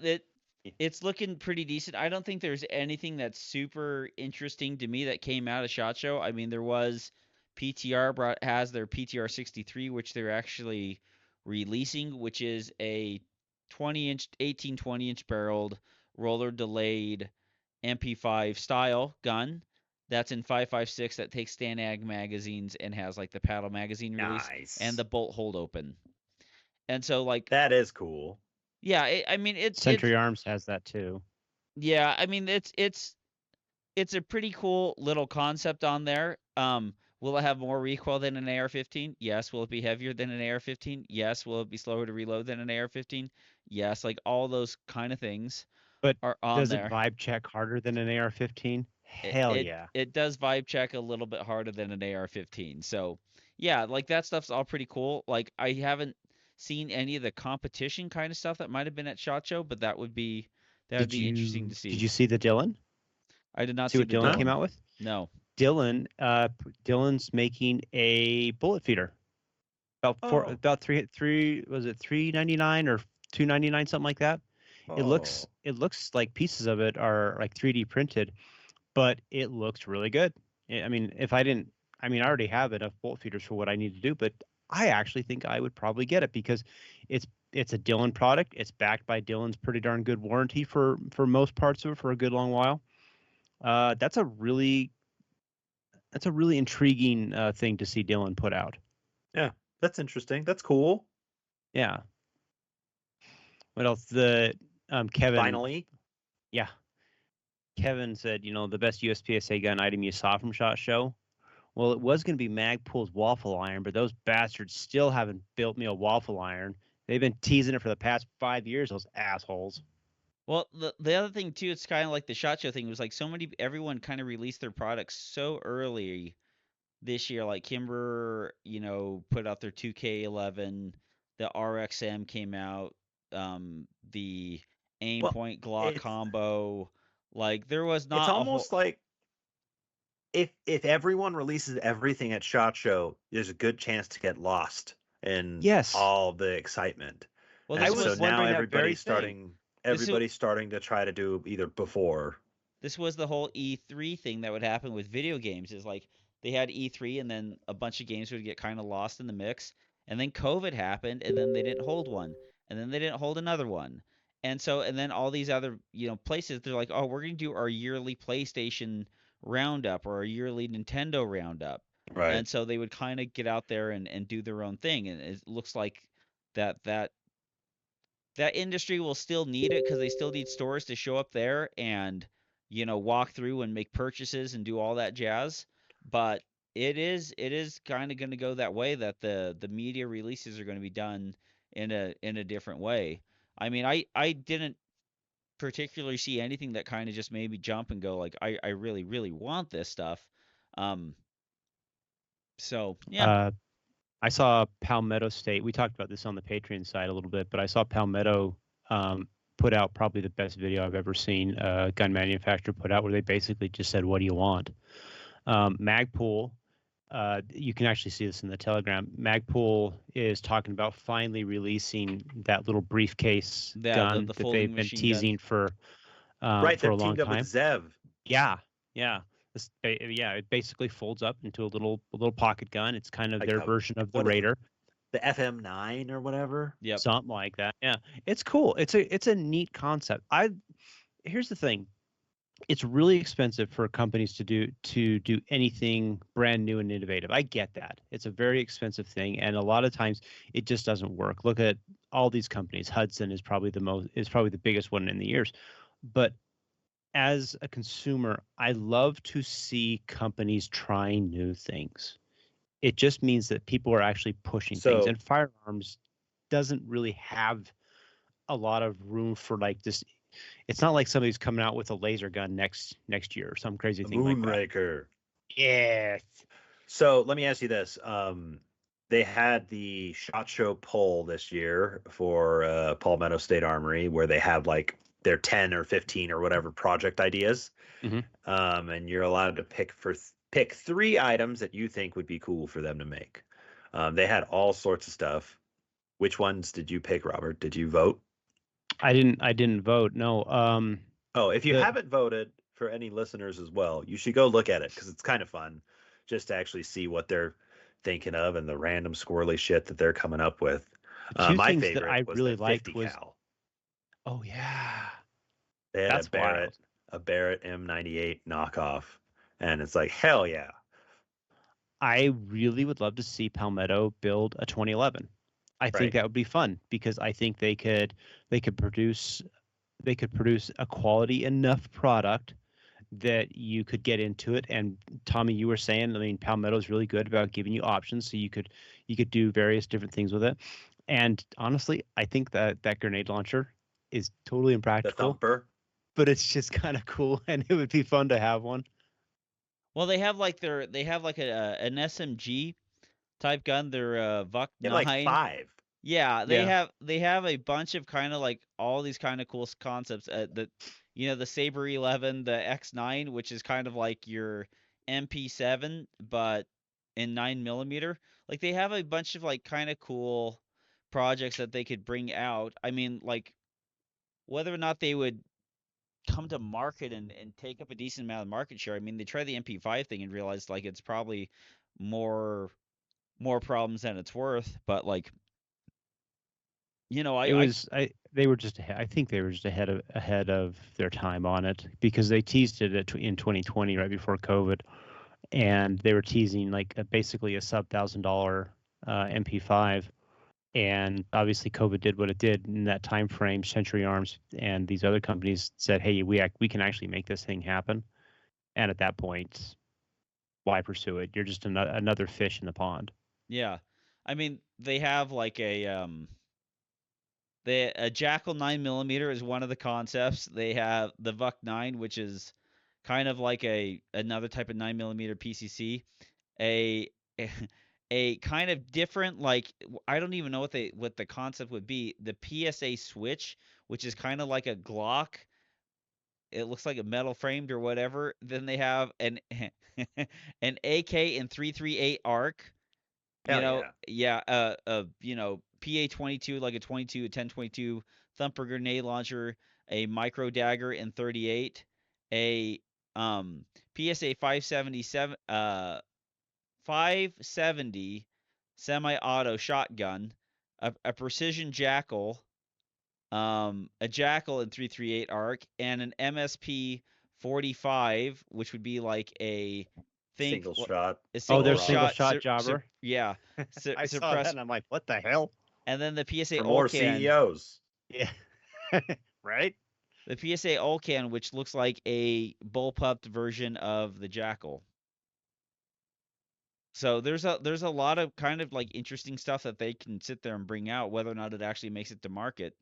it's looking pretty decent. I don't think there's anything that's super interesting to me that came out of SHOT Show. I mean, there was PTR has their PTR 63, which they're actually releasing, which is a 20-inch barreled, roller delayed MP5 style gun. That's in 5.56 that takes Stanag magazines and has like the paddle magazine release and the bolt hold open. And so like that is cool. Yeah, I mean it's Century Arms has that too. Yeah, I mean it's a pretty cool little concept on there. Will it have more recoil than an AR-15? Yes. Will it be heavier than an AR-15? Yes. Will it be slower to reload than an AR-15? Yes. Like all those kind of things are on does there. It vibe check harder than an AR-15? Hell yeah. It does vibe check a little bit harder than an AR-15. So yeah, like that stuff's all pretty cool. Like I haven't seen any of the competition kind of stuff that might have been at SHOT Show, but that would be interesting to see. Did you see the Dylan? I did not see what Dylan came out with. No. Dylan's making a bullet feeder. About three was it $3.99 or $2.99, something like that. It looks like pieces of it are like 3D printed, but it looks really good. I mean, I already have enough bullet feeders for what I need to do, but I actually think I would probably get it because it's a Dylan product. It's backed by Dylan's pretty darn good warranty for most parts of it for a good long while. That's a really intriguing thing to see Dylan put out. Yeah, that's interesting. That's cool. Yeah. What else? The Kevin. Finally. Yeah. Kevin said, the best USPSA gun item you saw from SHOT Show. Well, it was going to be Magpul's waffle iron, but those bastards still haven't built me a waffle iron. They've been teasing it for the past 5 years, those assholes. Well, the other thing too, it's kind of like the SHOT Show thing. Was like everyone kind of released their products so early this year. Like Kimber, put out their 2K11. The RXM came out. The Aimpoint Glock combo. Like there was not. It's almost like if everyone releases everything at SHOT Show, there's a good chance to get lost in Yes. all the excitement. Well, I And this so was was now wondering that very thing. this everybody's starting to try to do either before. this was the whole E3 thing that would happen with video games. Is like they had E3 and then a bunch of games would get kind of lost in the mix, and then COVID happened, and then they didn't hold one, and then they didn't hold another one, and then all these other places they're like, oh, we're gonna do our yearly PlayStation roundup or our yearly Nintendo roundup, Right. and so they would kind of get out there and do their own thing, and it looks like that industry will still need it because they still need stores to show up there and walk through and make purchases and do all that jazz. But it is kind of going to go that way, that the media releases are going to be done in a different way. I mean, I didn't particularly see anything that kind of just made me jump and go like, I really really want this stuff. um so yeah. Uh, I saw Palmetto State. We talked about this on the Patreon side a little bit, but I saw Palmetto put out probably the best video I've ever seen a gun manufacturer put out, where they basically just said, "What do you want?" Magpul. You can actually see this in the Telegram. Magpul is talking about finally releasing that little briefcase gun The that folding they've been machine gun. teasing for Right, a they've long teamed up with time. Zev. Yeah, yeah. Yeah, it basically folds up into a little pocket gun. It's kind of Like their version of the what is it? Raider, The FM9 or whatever. Yep. something like that. Yeah, it's cool. It's a neat concept. Here's the thing. It's really expensive for companies to do anything brand new and innovative. I get that. It's a very expensive thing, and a lot of times it just doesn't work. Look at all these companies. Hudson is probably the biggest one in the years. But as a consumer, I love to see companies trying new things. It just means that people are actually pushing things, So and firearms doesn't really have a lot of room for like this. It's not like somebody's coming out with a laser gun next year or some crazy the thing like that. Moonraker. Yes. So let me ask you this. They had the SHOT Show poll this year for Palmetto State Armory, where they have like their 10 or 15 or whatever project ideas. Mhm. And you're allowed to pick 3 items that you think would be cool for them to make. They had all sorts of stuff. Which ones did you pick, Robert? Did you vote? I didn't vote. No. Oh, if you The- haven't voted, for any listeners as well, you should go look at it because it's kind of fun just to actually see what they're thinking of and the random squirrely shit that they're coming up with. The two My things that favorite I was really the liked 50 was cal. oh yeah, They had that's wild. a Barrett M98 knockoff, and it's like hell yeah. I really would love to see Palmetto build a 2011. I Right. think that would be fun because I think they could produce a quality enough product that you could get into it. And Tommy, you were saying, I mean, Palmetto is really good about giving you options, so you could do various different things with it. And honestly, I think that grenade launcher is totally The impractical, thumper. but it's just kind of cool, and it would be fun to have one. Well, they have like an SMG type gun. Their Vuck They had 9. like 5. Yeah, Yeah. they have a bunch of kind of like all these kind of cool concepts. The Saber 11, the X9, which is kind of like your MP7 but in 9mm. Like they have a bunch of like kind of cool projects that they could bring out. I mean, like whether or not they would come to market and take up a decent amount of market share. I mean, they tried the MP5 thing and realized like it's probably more problems than it's worth. But like, It was they were just ahead. I think they were just ahead of their time on it because they teased it in 2020 right before COVID, and they were teasing like basically a sub $1,000 MP5, and obviously COVID did what it did in that time frame. Century Arms and these other companies said, "Hey, we can actually make this thing happen," and at that point, why pursue it? You're just another fish in the pond. yeah, I mean they have like a Jackal 9mm is one of the concepts. They have the Vuck 9, which is kind of like another type of 9mm PCC. A a kind of different, like I don't even know what the concept would be. The PSA switch, which is kind of like a Glock. it looks like a metal framed or whatever. Then they have an an AK in 338 arc. Hell yeah. PA-22, like a 1022 thumper grenade launcher, a micro dagger in 38, a PSA 570 semi-auto shotgun, a precision jackal, a jackal in 338 arc, and an MSP 45, which would be like a Single shot. a Oh, single they're overall. single shot, shot jobber. yeah, I saw suppress, that and I'm like, what the hell? and then the PSA For more Olcan, CEOs. Yeah. Right? the PSA Olcan, which looks like a bullpupped version of the jackal. So there's a lot of kind of like interesting stuff that they can sit there and bring out. Whether or not it actually makes it to market,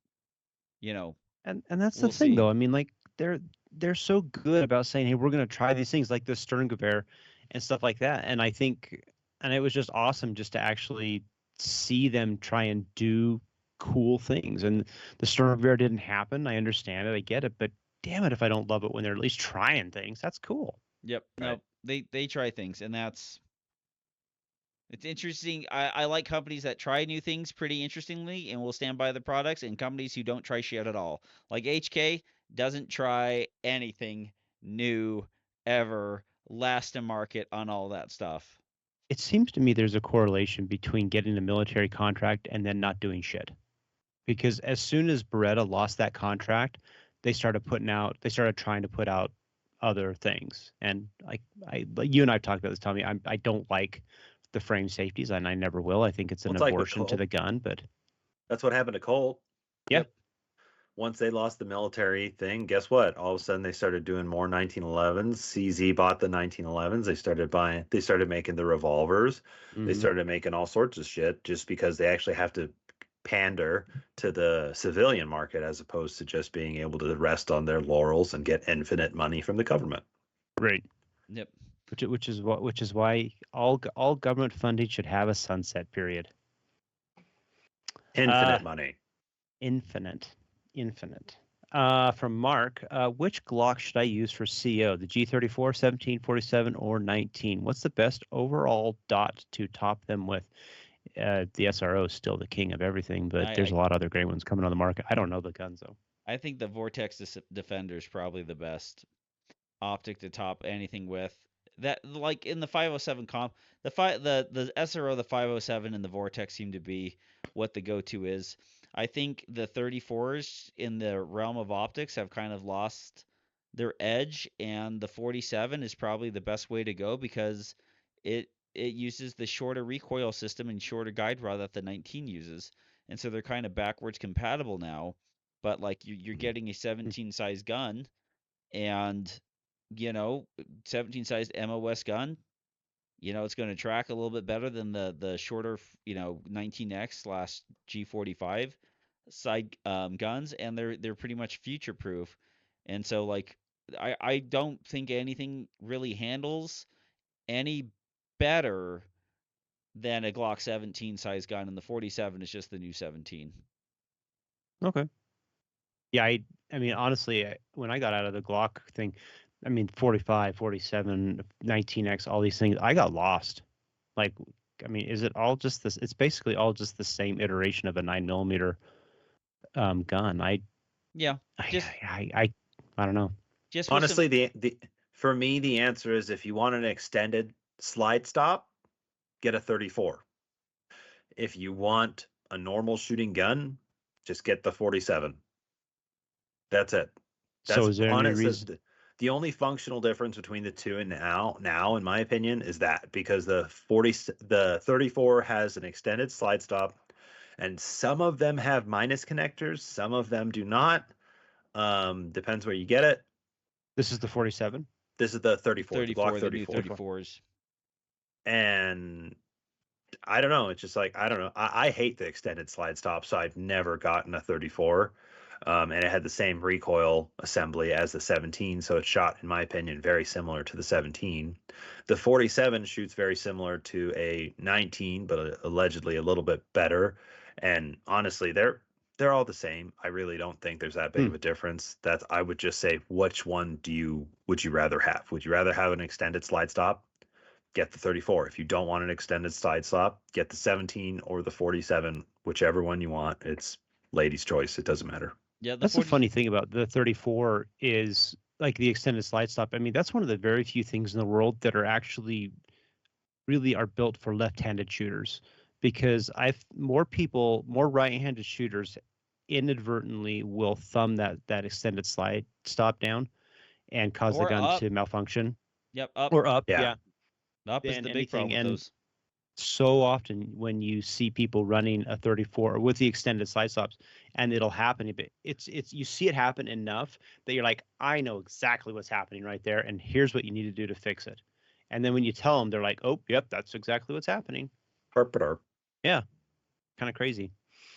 you know, And that's we'll the thing see. though. I mean, like they're so good about saying, hey, we're gonna try these things like the Sterngewehr and stuff like that. And I think and it was just awesome just to actually see them try and do cool things. And the Sterngewehr didn't happen. I understand it, I get it, but damn it if I don't love it when they're at least trying things. That's cool. Yep. Right. No, they try things, and it's interesting. I like companies that try new things pretty interestingly and will stand by the products, and companies who don't try shit at all. Like HK doesn't try anything new ever, last to market on all that stuff. It seems to me there's a correlation between getting a military contract and then not doing shit. Because as soon as Beretta lost that contract, they started trying to put out other things. And like you and I've talked about this, Tommy. I don't like the frame safeties, and I never will. I think it's an Well, it's like with abortion to the gun. But That's what happened to Colt. yeah, Yep. Once they lost the military thing, guess what? All of a sudden they started doing more 1911s. CZ bought the 1911s. They started making the revolvers. They mhm. started making all sorts of shit just because they actually have to pander to the civilian market as opposed to just being able to rest on their laurels and get infinite money from the government. Right. Yep. Which is why all government funding should have a sunset period. Infinite money. Infinite. From Mark, which Glock should I use for CO? The G34, 17, 47, or 19? What's the best overall dot to top them with? The SRO is still the king of everything, but there's a lot of other great ones coming on the market. I don't know the guns though. I think the Vortex Defender is probably the best optic to top anything with. That, like in the 507 comp, the SRO, the 507, and the Vortex seem to be what the go-to is. I think the 34s in the realm of optics have kind of lost their edge, and the 47 is probably the best way to go because it uses the shorter recoil system and shorter guide rod that the 19 uses, and so they're kind of backwards compatible now. But like you're getting a 17 size gun, and 17 sized MOS gun, it's going to track a little bit better than the shorter 19X / G45 side guns, and they're pretty much future proof. And so like I don't think anything really handles any better than a Glock 17 size gun, and the 47 is just the new 17. Okay. Yeah, I mean honestly, when I got out of the Glock thing, I mean 45, 47, 19X, all these things, I got lost. Like, I mean, is it all just this? It's basically all just the same iteration of a 9mm gun. I don't know. Just honestly, the for me the answer is if you want an extended slide stop, get a 34. If you want a normal shooting gun, just get the 47. That's it. That's so is there any reason? The only functional difference between the two and now, in my opinion, is that because the 34 has an extended slide stop, and some of them have minus connectors, some of them do not. Depends where you get it. This is the 47. This is the 34, the Glock 34. The new 34s. And I don't know. It's just like, I don't know. I hate the extended slide stop, so I've never gotten a 34. And it had the same recoil assembly as the 17, so it shot, in my opinion, very similar to the 17. The 47 shoots very similar to a 19, but allegedly a little bit better. And honestly, they're They're all the same. I really don't think there's that big of a difference. I would just say, which one would you rather have? Would you rather have an extended slide stop? Get the 34. If you don't want an extended slide stop, get the 17 or the 47, whichever one you want. It's lady's choice. It doesn't matter. Yeah, That's the funny thing about the 34 is like the extended slide stop. I mean, that's one of the very few things in the world that are actually really are built for left-handed shooters, because more right-handed shooters inadvertently will thumb that extended slide stop down and cause the gun to malfunction. Yep, up. Or up, Yeah. yeah. Up is the big problem with those. So often when you see people running a 34 with the extended slide stops, and it'll happen, but it's you see it happen enough that you're like, I know exactly what's happening right there, and here's what you need to do to fix it. And then when you tell them, they're like, oh, yep, that's exactly what's happening. Yeah, kind of crazy.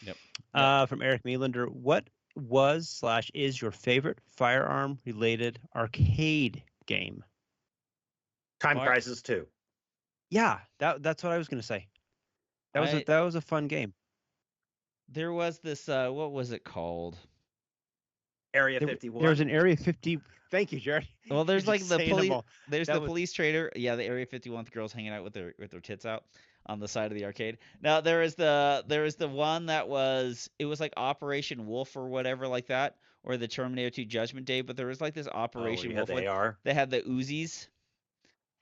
Yep. From Eric Mealander, what was/is your favorite firearm-related arcade game? Time Crisis 2. Yeah, that's what I was going to say. That was a fun game. There was this what was it called? Area 51. There was an Area 50. Thank you, Jared. Well, there's like the police. There's the police trader. Yeah, the Area 51 girls hanging out with their tits out on the side of the arcade. Now there is the one that was like Operation Wolf or whatever like that, or the Terminator 2 Judgment Day. But there was like this Operation Wolf. They had the Uzis.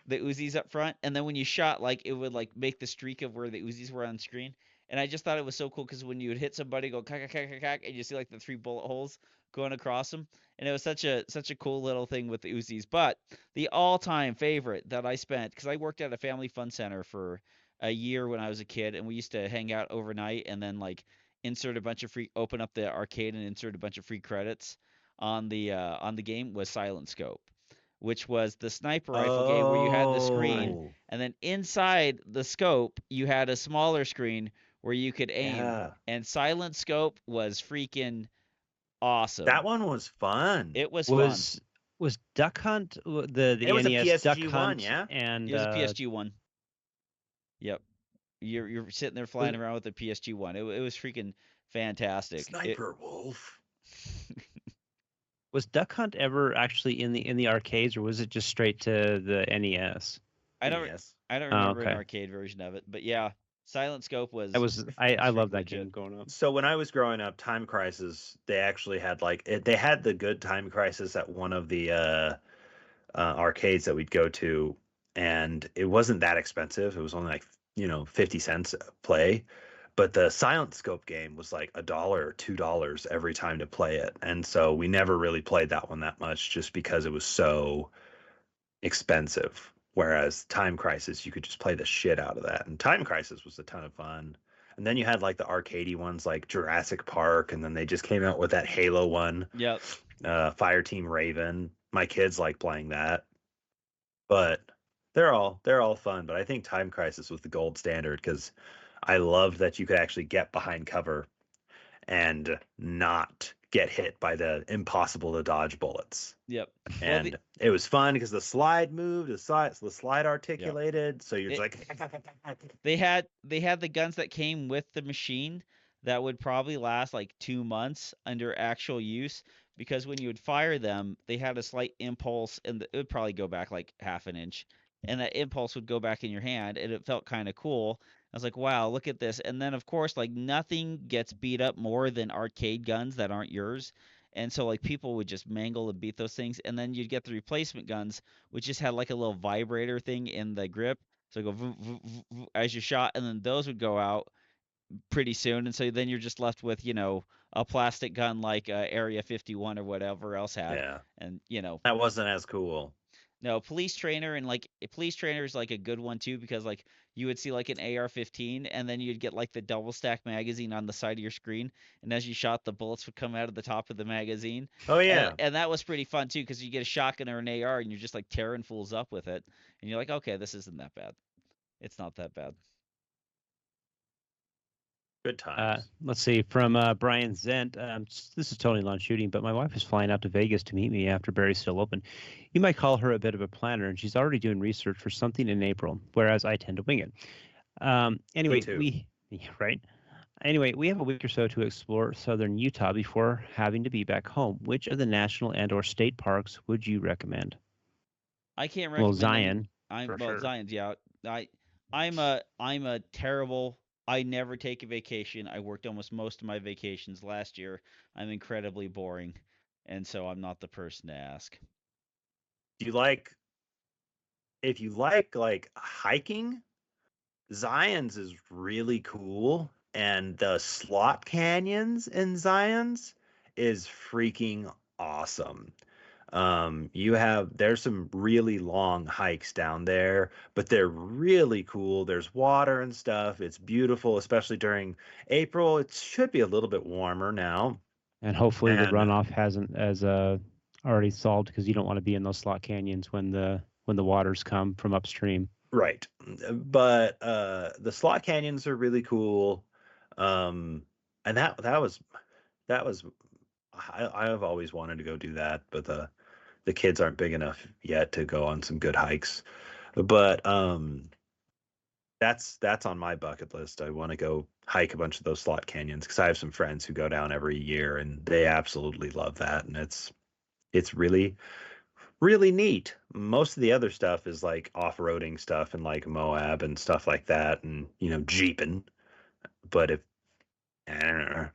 The Uzis up front, and then when you shot, like it would like make the streak of where the Uzis were on screen. And I just thought it was so cool because when you would hit somebody, go cack, cack, cack, cack, and you see like the 3 bullet holes going across them, and it was such a cool little thing with the Uzis. But the all-time favorite that I spent, because I worked at a family fun center for a year when I was a kid, and we used to hang out overnight and then like open up the arcade and insert a bunch of free credits on the game, was Silent Scope, which was the sniper rifle game where you had the screen, and then inside the scope you had a smaller screen where you could aim. Yeah. And Silent Scope was freaking awesome. That one was fun. It was fun. Was Duck Hunt the it was NES a Duck PSG Hunt? One, yeah? And it was a PSG one. Yep. You're sitting there flying around with the PSG one. It was freaking fantastic. Sniper Wolf. Was Duck Hunt ever actually in the arcades, or was it just straight to the NES? I don't remember an arcade version of it, but yeah, Silent Scope was. I love that game going up. So when I was growing up, Time Crisis, they actually had they had the good Time Crisis at one of the arcades that we'd go to, and it wasn't that expensive. It was only like 50 cents a play. But the Silent Scope game was like $1 or $2 every time to play it. And so we never really played that one that much just because it was so expensive. Whereas Time Crisis, you could just play the shit out of that. And Time Crisis was a ton of fun. And then you had like the arcadey ones like Jurassic Park. And then they just came out with that Halo one. Yep. Fire Team Raven. My kids like playing that. But they're all fun. But I think Time Crisis was the gold standard because I loved that you could actually get behind cover and not get hit by the impossible to dodge bullets. Yep. And it was fun because the slide moved, the slide articulated. Yep. So you're like, they had the guns that came with the machine that would probably last like 2 months under actual use, because when you would fire them, they had a slight impulse, and it would probably go back like half an inch, and that impulse would go back in your hand, and it felt kind of cool. I was like, wow, look at this. And then, of course, like nothing gets beat up more than arcade guns that aren't yours. And so, like, people would just mangle and beat those things. And then you'd get the replacement guns, which just had like a little vibrator thing in the grip. So go voo, voo, voo, voo, as you shot, and then those would go out pretty soon. And so then you're just left with, a plastic gun like Area 51 or whatever else had. Yeah. And, that wasn't as cool. No, Police Trainer, and like Police Trainer is like a good one too, because like you would see like an AR-15, and then you'd get like the double stack magazine on the side of your screen, and as you shot, the bullets would come out of the top of the magazine. Oh yeah, and that was pretty fun too, because you get a shotgun or an AR, and you're just like tearing fools up with it, and you're like, okay, this isn't that bad. It's not that bad. Good times. Let's see, from Brian Zent. This is totally non-shooting, but my wife is flying out to Vegas to meet me after Barry's still open. You might call her a bit of a planner, and she's already doing research for something in April, whereas I tend to wing it. Anyway, right. Anyway, we have a week or so to explore southern Utah before having to be back home. Which of the national and/or state parks would you recommend? I can't Well, recommend any. Zion, for Well, sure. Zion's, yeah. I'm a terrible. I never take a vacation. I worked almost most of my vacations last year. I'm incredibly boring, and so I'm not the person to ask. Do you if you like hiking, Zion's is really cool, and the slot canyons in Zion's is freaking awesome. There's some really long hikes down there, but they're really cool. There's water and stuff. It's beautiful, especially during April. It should be a little bit warmer now. And hopefully the And runoff hasn't as already solved because you don't want to be in those slot canyons when the waters come from upstream. right. But the slot canyons are really cool. And that was I've always wanted to go do that, but the kids aren't big enough yet to go on some good hikes. But that's on my bucket list. I want to go hike a bunch of those slot canyons because I have some friends who go down every year and they absolutely love that, and it's really really neat. Most of the other stuff is like off-roading stuff and like Moab and stuff like that, and jeeping. But if I don't know,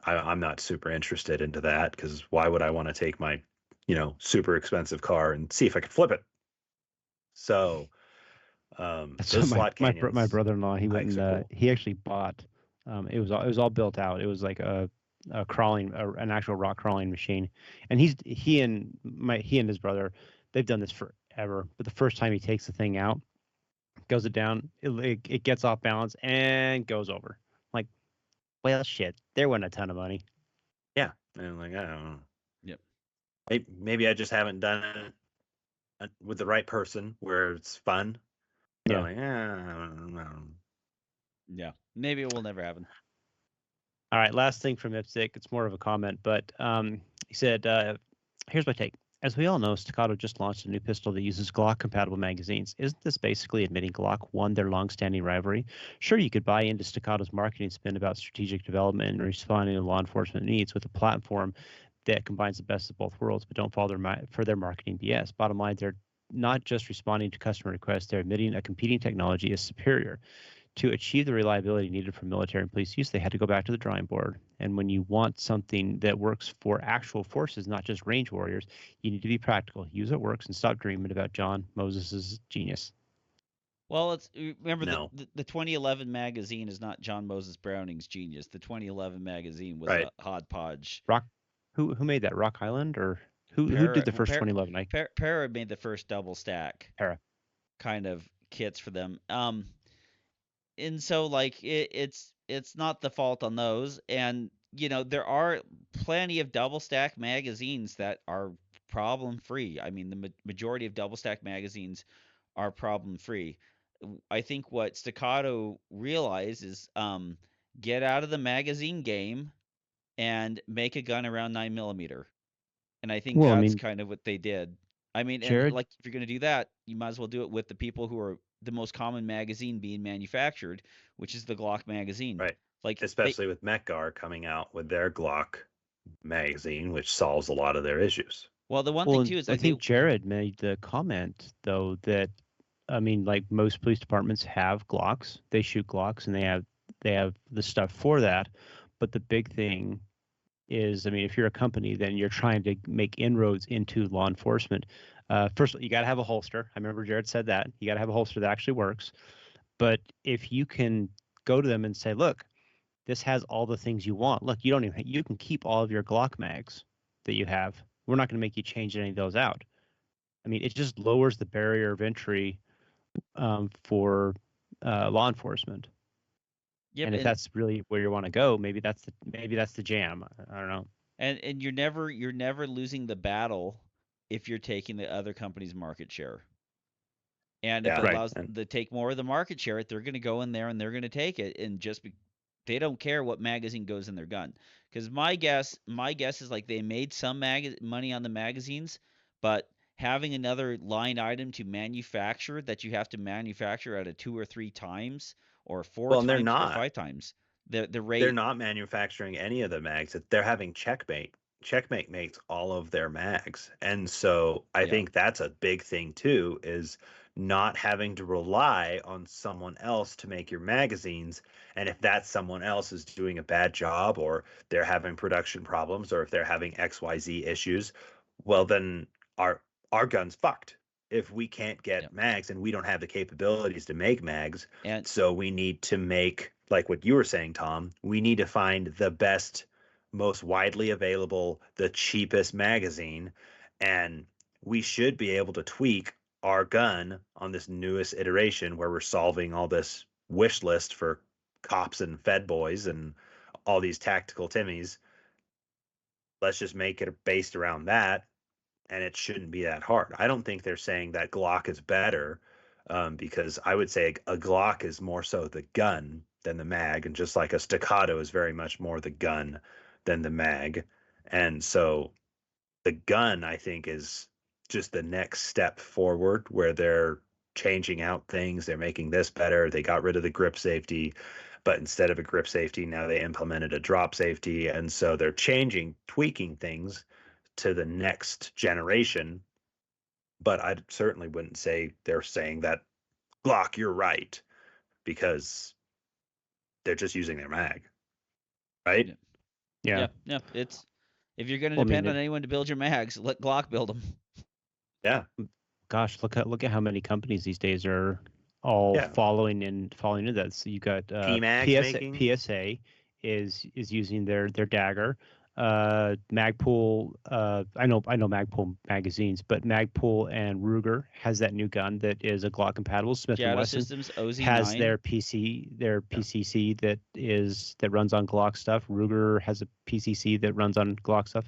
I'm not super interested into that because why would I want to take my super expensive car and see if I could flip it? So That's those what slot my canyons brother-in-law, he went hikes and are cool. he actually bought it was all built out. It was like a crawling an actual rock crawling machine. And he and his brother, they've done this forever. But the first time he takes the thing out, goes it down, it gets off balance and goes over. Like, well, shit, there wasn't a ton of money. Yeah, and I'm like, I don't know. Yep. Maybe I just haven't done it with the right person where it's fun. But I'm Yeah. like, I don't know. Yeah. Maybe it will never happen. All right, last thing from Ipsic. It's more of a comment, but he said, here's my take. As we all know, Staccato just launched a new pistol that uses Glock-compatible magazines. Isn't this basically admitting Glock won their long-standing rivalry? Sure, you could buy into Staccato's marketing spin about strategic development and responding to law enforcement needs with a platform that combines the best of both worlds, but don't fall for their marketing BS. Bottom line, they're not just responding to customer requests, they're admitting a competing technology is superior. To achieve the reliability needed for military and police use, they had to go back to the drawing board. And when you want something that works for actual forces, not just range warriors, you need to be practical. Use what works and stop dreaming about John Moses's genius. Well, remember No, the 2011 magazine is not John Moses Browning's genius. The 2011 magazine was right. a hodgepodge. Rock, who made that? Rock Island or who Para did the well, first 2011? Para made the first double stack Para. kind of kits for them. And so like it's not the fault on those. And there are plenty of double stack magazines that are problem free. I mean, the majority of double stack magazines are problem free. I think what Staccato realized is get out of the magazine game and make a gun around 9 millimeter. And I think Well, I that's mean, kind of what they did. I mean, and Jared, like if you're going to do that, you might as well do it with the people who are the most common magazine being manufactured, which is the Glock magazine. Right. Like they, Especially with Metgar coming out with their Glock magazine, which solves a lot of their issues. well, the one thing well, too is I like think Jared made the comment though that I mean, like most police departments have Glocks. They shoot Glocks, and they have the stuff for that. But the big thing is, I mean, if you're a company, then you're trying to make inroads into law enforcement. First, you got to have a holster. I remember Jared said that you got to have a holster that actually works. But if you can go to them and say, "Look, this has all the things you want. Look, you can keep all of your Glock mags that you have. We're not going to make you change any of those out." I mean, it just lowers the barrier of entry for law enforcement. yep, And if that's really where you want to go, maybe that's the jam. I don't know. and you're never losing the battle if you're taking the other company's market share. And if it Yeah. Right. allows And them to take more of the market share, they're going to go in there and they're going to take it, and they don't care what magazine goes in their gun. Because my guess is like they made some money on the magazines, but having another line item to manufacture that you have to manufacture out of 2 or 3 times or four well, and they're times or not. 5 times, the rate. They're not manufacturing any of the mags. They're having Checkmate. Checkmate makes all of their mags. And so I think that's a big thing too, is not having to rely on someone else to make your magazines. And if that someone else is doing a bad job, or they're having production problems, or if they're having XYZ issues, well, then our gun's fucked. If we can't get mags and we don't have the capabilities to make mags, And so we need to make, like what you were saying, Tom, we need to find the best, most widely available, the cheapest magazine, and we should be able to tweak our gun on this newest iteration where we're solving all this wish list for cops and fed boys and all these tactical Timmies. Let's just make it based around that, and it shouldn't be that hard. I don't think they're saying that Glock is better, because I would say a Glock is more so the gun than the mag, and just like a staccato is very much more the gun than the mag. And so the gun, I think, is just the next step forward, where they're changing out things. They're making this better. They got rid of the grip safety, but instead of a grip safety, now they implemented a drop safety. And so they're tweaking things to the next generation. But I certainly wouldn't say they're saying that, Glock, you're right, because they're just using their mag, right? Yeah. It's, if you're going to Well, I mean, depend on anyone to build your mags, let Glock build them. Yeah. Gosh, look at how many companies these days are all following into that. So you got PSA is using their dagger. Magpul, I know Magpul magazines, but Magpul and Ruger has that new gun that is a Glock compatible. Smith and Shadow Wesson Systems OZ9 has their PCC that runs on Glock stuff. Ruger has a PCC that runs on Glock stuff.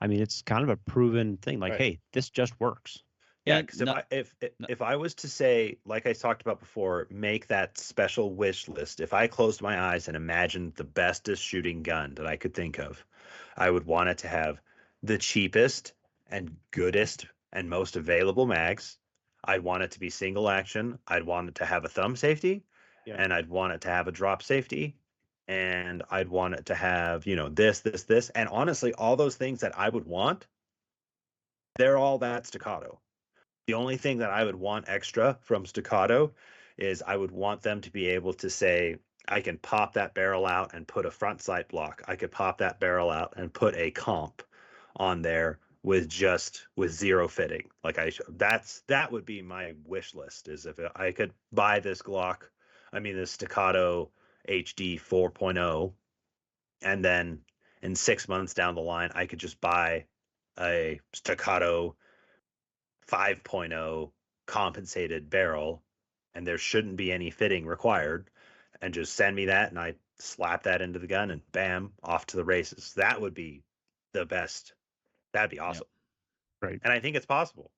I mean, it's kind of a proven thing. Like, hey, this just works. Yeah, because if I was to say, like I talked about before, make that special wish list, if I closed my eyes and imagined the bestest shooting gun that I could think of, I would want it to have the cheapest and goodest and most available mags. I'd want it to be single action. I'd want it to have a thumb safety, and I'd want it to have a drop safety, and I'd want it to have, this. And honestly, all those things that I would want, they're all that staccato. The only thing that I would want extra from staccato is I would want them to be able to say, I can pop that barrel out and put a front sight block. I could pop that barrel out and put a comp on there with zero fitting. Like that would be my wish list, is if I could buy this this staccato HD 4.0, and then in 6 months down the line, I could just buy a staccato 5.0 compensated barrel, and there shouldn't be any fitting required, and just send me that, and I slap that into the gun, and bam, off to the races. That would be the best. That'd be awesome. Right. And I think it's possible.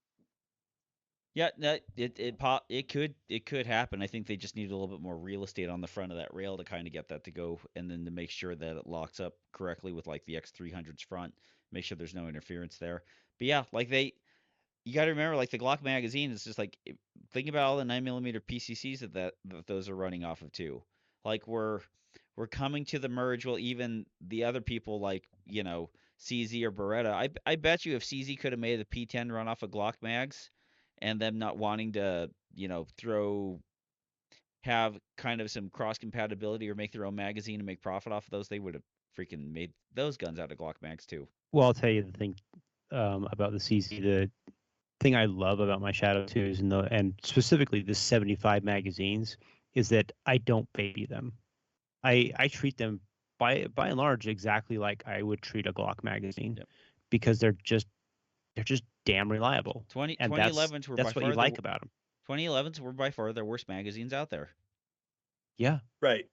Yeah, it could happen. I think they just need a little bit more real estate on the front of that rail to kind of get that to go, and then to make sure that it locks up correctly with like the X300's front, make sure there's no interference there. But yeah, like you got to remember, like the Glock magazine is just like, think about all the 9mm PCCs that those are running off of too. Like we're coming to the merge. Well, even the other people like CZ or Beretta. I bet you if CZ could have made the P10 run off of Glock mags, and them not wanting to have kind of some cross compatibility or make their own magazine and make profit off of those, they would have freaking made those guns out of Glock mags too. Well, I'll tell you the thing about the CZ. The thing I love about my Shadow 2s and specifically the 75 magazines is that I don't baby them. I treat them by and large exactly like I would treat a Glock magazine, because they're just damn reliable. 2011s were that's by what far you like about them. 2011s were by far the worst magazines out there. Yeah. Right.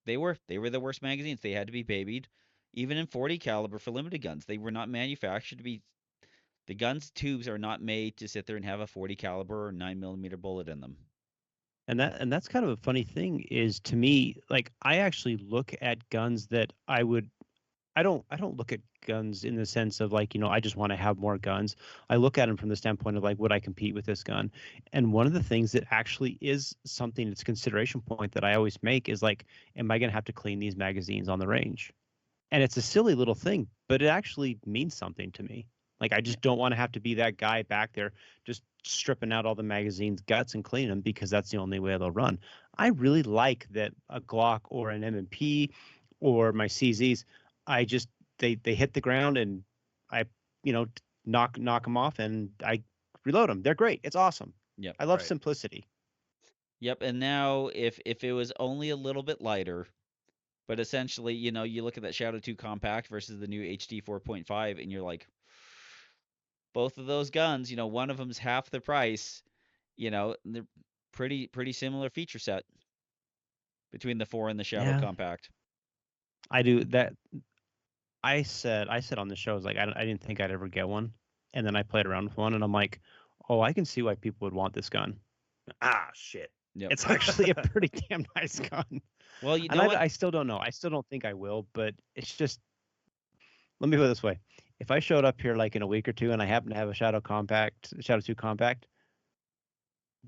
They were the worst magazines. They had to be babied, even in 40 caliber for limited guns. They were not manufactured to be. The guns tubes are not made to sit there and have a 40 caliber or 9mm bullet in them. And that's kind of a funny thing, is to me, like, I actually look at guns that I would I don't look at guns in the sense of like, I just want to have more guns. I look at them from the standpoint of like, would I compete with this gun? And one of the things that actually is something that's a consideration point that I always make is like, am I going to have to clean these magazines on the range? And it's a silly little thing, but it actually means something to me. Like, I just don't want to have to be that guy back there just stripping out all the magazines guts and cleaning them, because that's the only way they'll run. I really like that a Glock or an M&P or my CZs, I just they hit the ground and I knock them off and I reload them. They're great. It's awesome. Yep. I love Right. simplicity. Yep. And now if it was only a little bit lighter, but essentially, you look at that Shadow 2 compact versus the new HD 4.5 and you're like, both of those guns, one of them's half the price, they're pretty similar feature set between the 4 and the Shadow Yeah, compact. I do that. I said on the show, I was like, I didn't think I'd ever get one, and then I played around with one, and I'm like, oh, I can see why people would want this gun. Ah, shit. Yep. It's actually a pretty damn nice gun. Well, you And know what? I still don't know. I still don't think I will, but it's just, let me put it this way: if I showed up here like in a week or two, and I happen to have a Shadow 2 compact,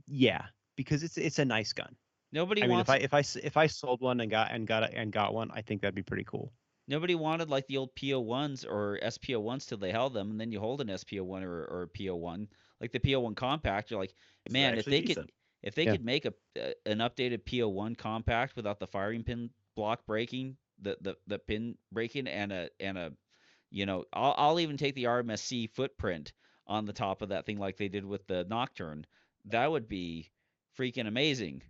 yeah, because it's a nice gun. Nobody I mean, wants if I sold one and got one, I think that'd be pretty cool. nobody wanted like the old PO1s or SPO1s till they held them, and then you hold an SPO1 or a PO1, like the PO1 compact. You're like, This is man, actually decent. if they Yeah. could make an updated PO1 compact without the firing pin block breaking, the pin breaking, and a I'll even take the RMSC footprint on the top of that thing like they did with the Nocturne. That would be freaking amazing,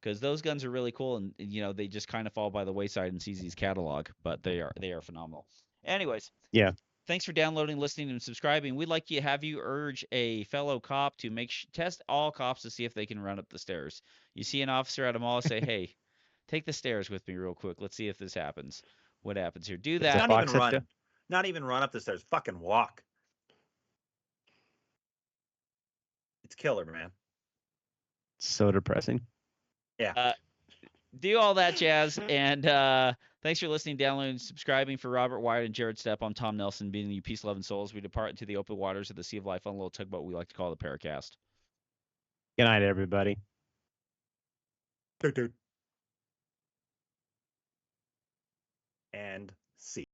because those guns are really cool, and they just kind of fall by the wayside in CZ's catalog, but they are phenomenal. Anyways, Yeah. thanks for downloading, listening, and subscribing. We'd like to have you urge a fellow cop to test all cops to see if they can run up the stairs. You see an officer at a mall, say, "Hey, take the stairs with me real quick. Let's see if this happens. What happens here? Do It's a that." Not even fox run. Not even run up the stairs. Fucking walk. It's killer, man. So depressing. Yeah. Do all that jazz, and thanks for listening, downloading, subscribing. For Robert Wyatt and Jared Stepp, I'm Tom Nelson, bidding you peace, love, and souls. We depart into the open waters of the sea of life on a little tugboat we like to call the PARAcast. Good night, everybody. Dude. And see.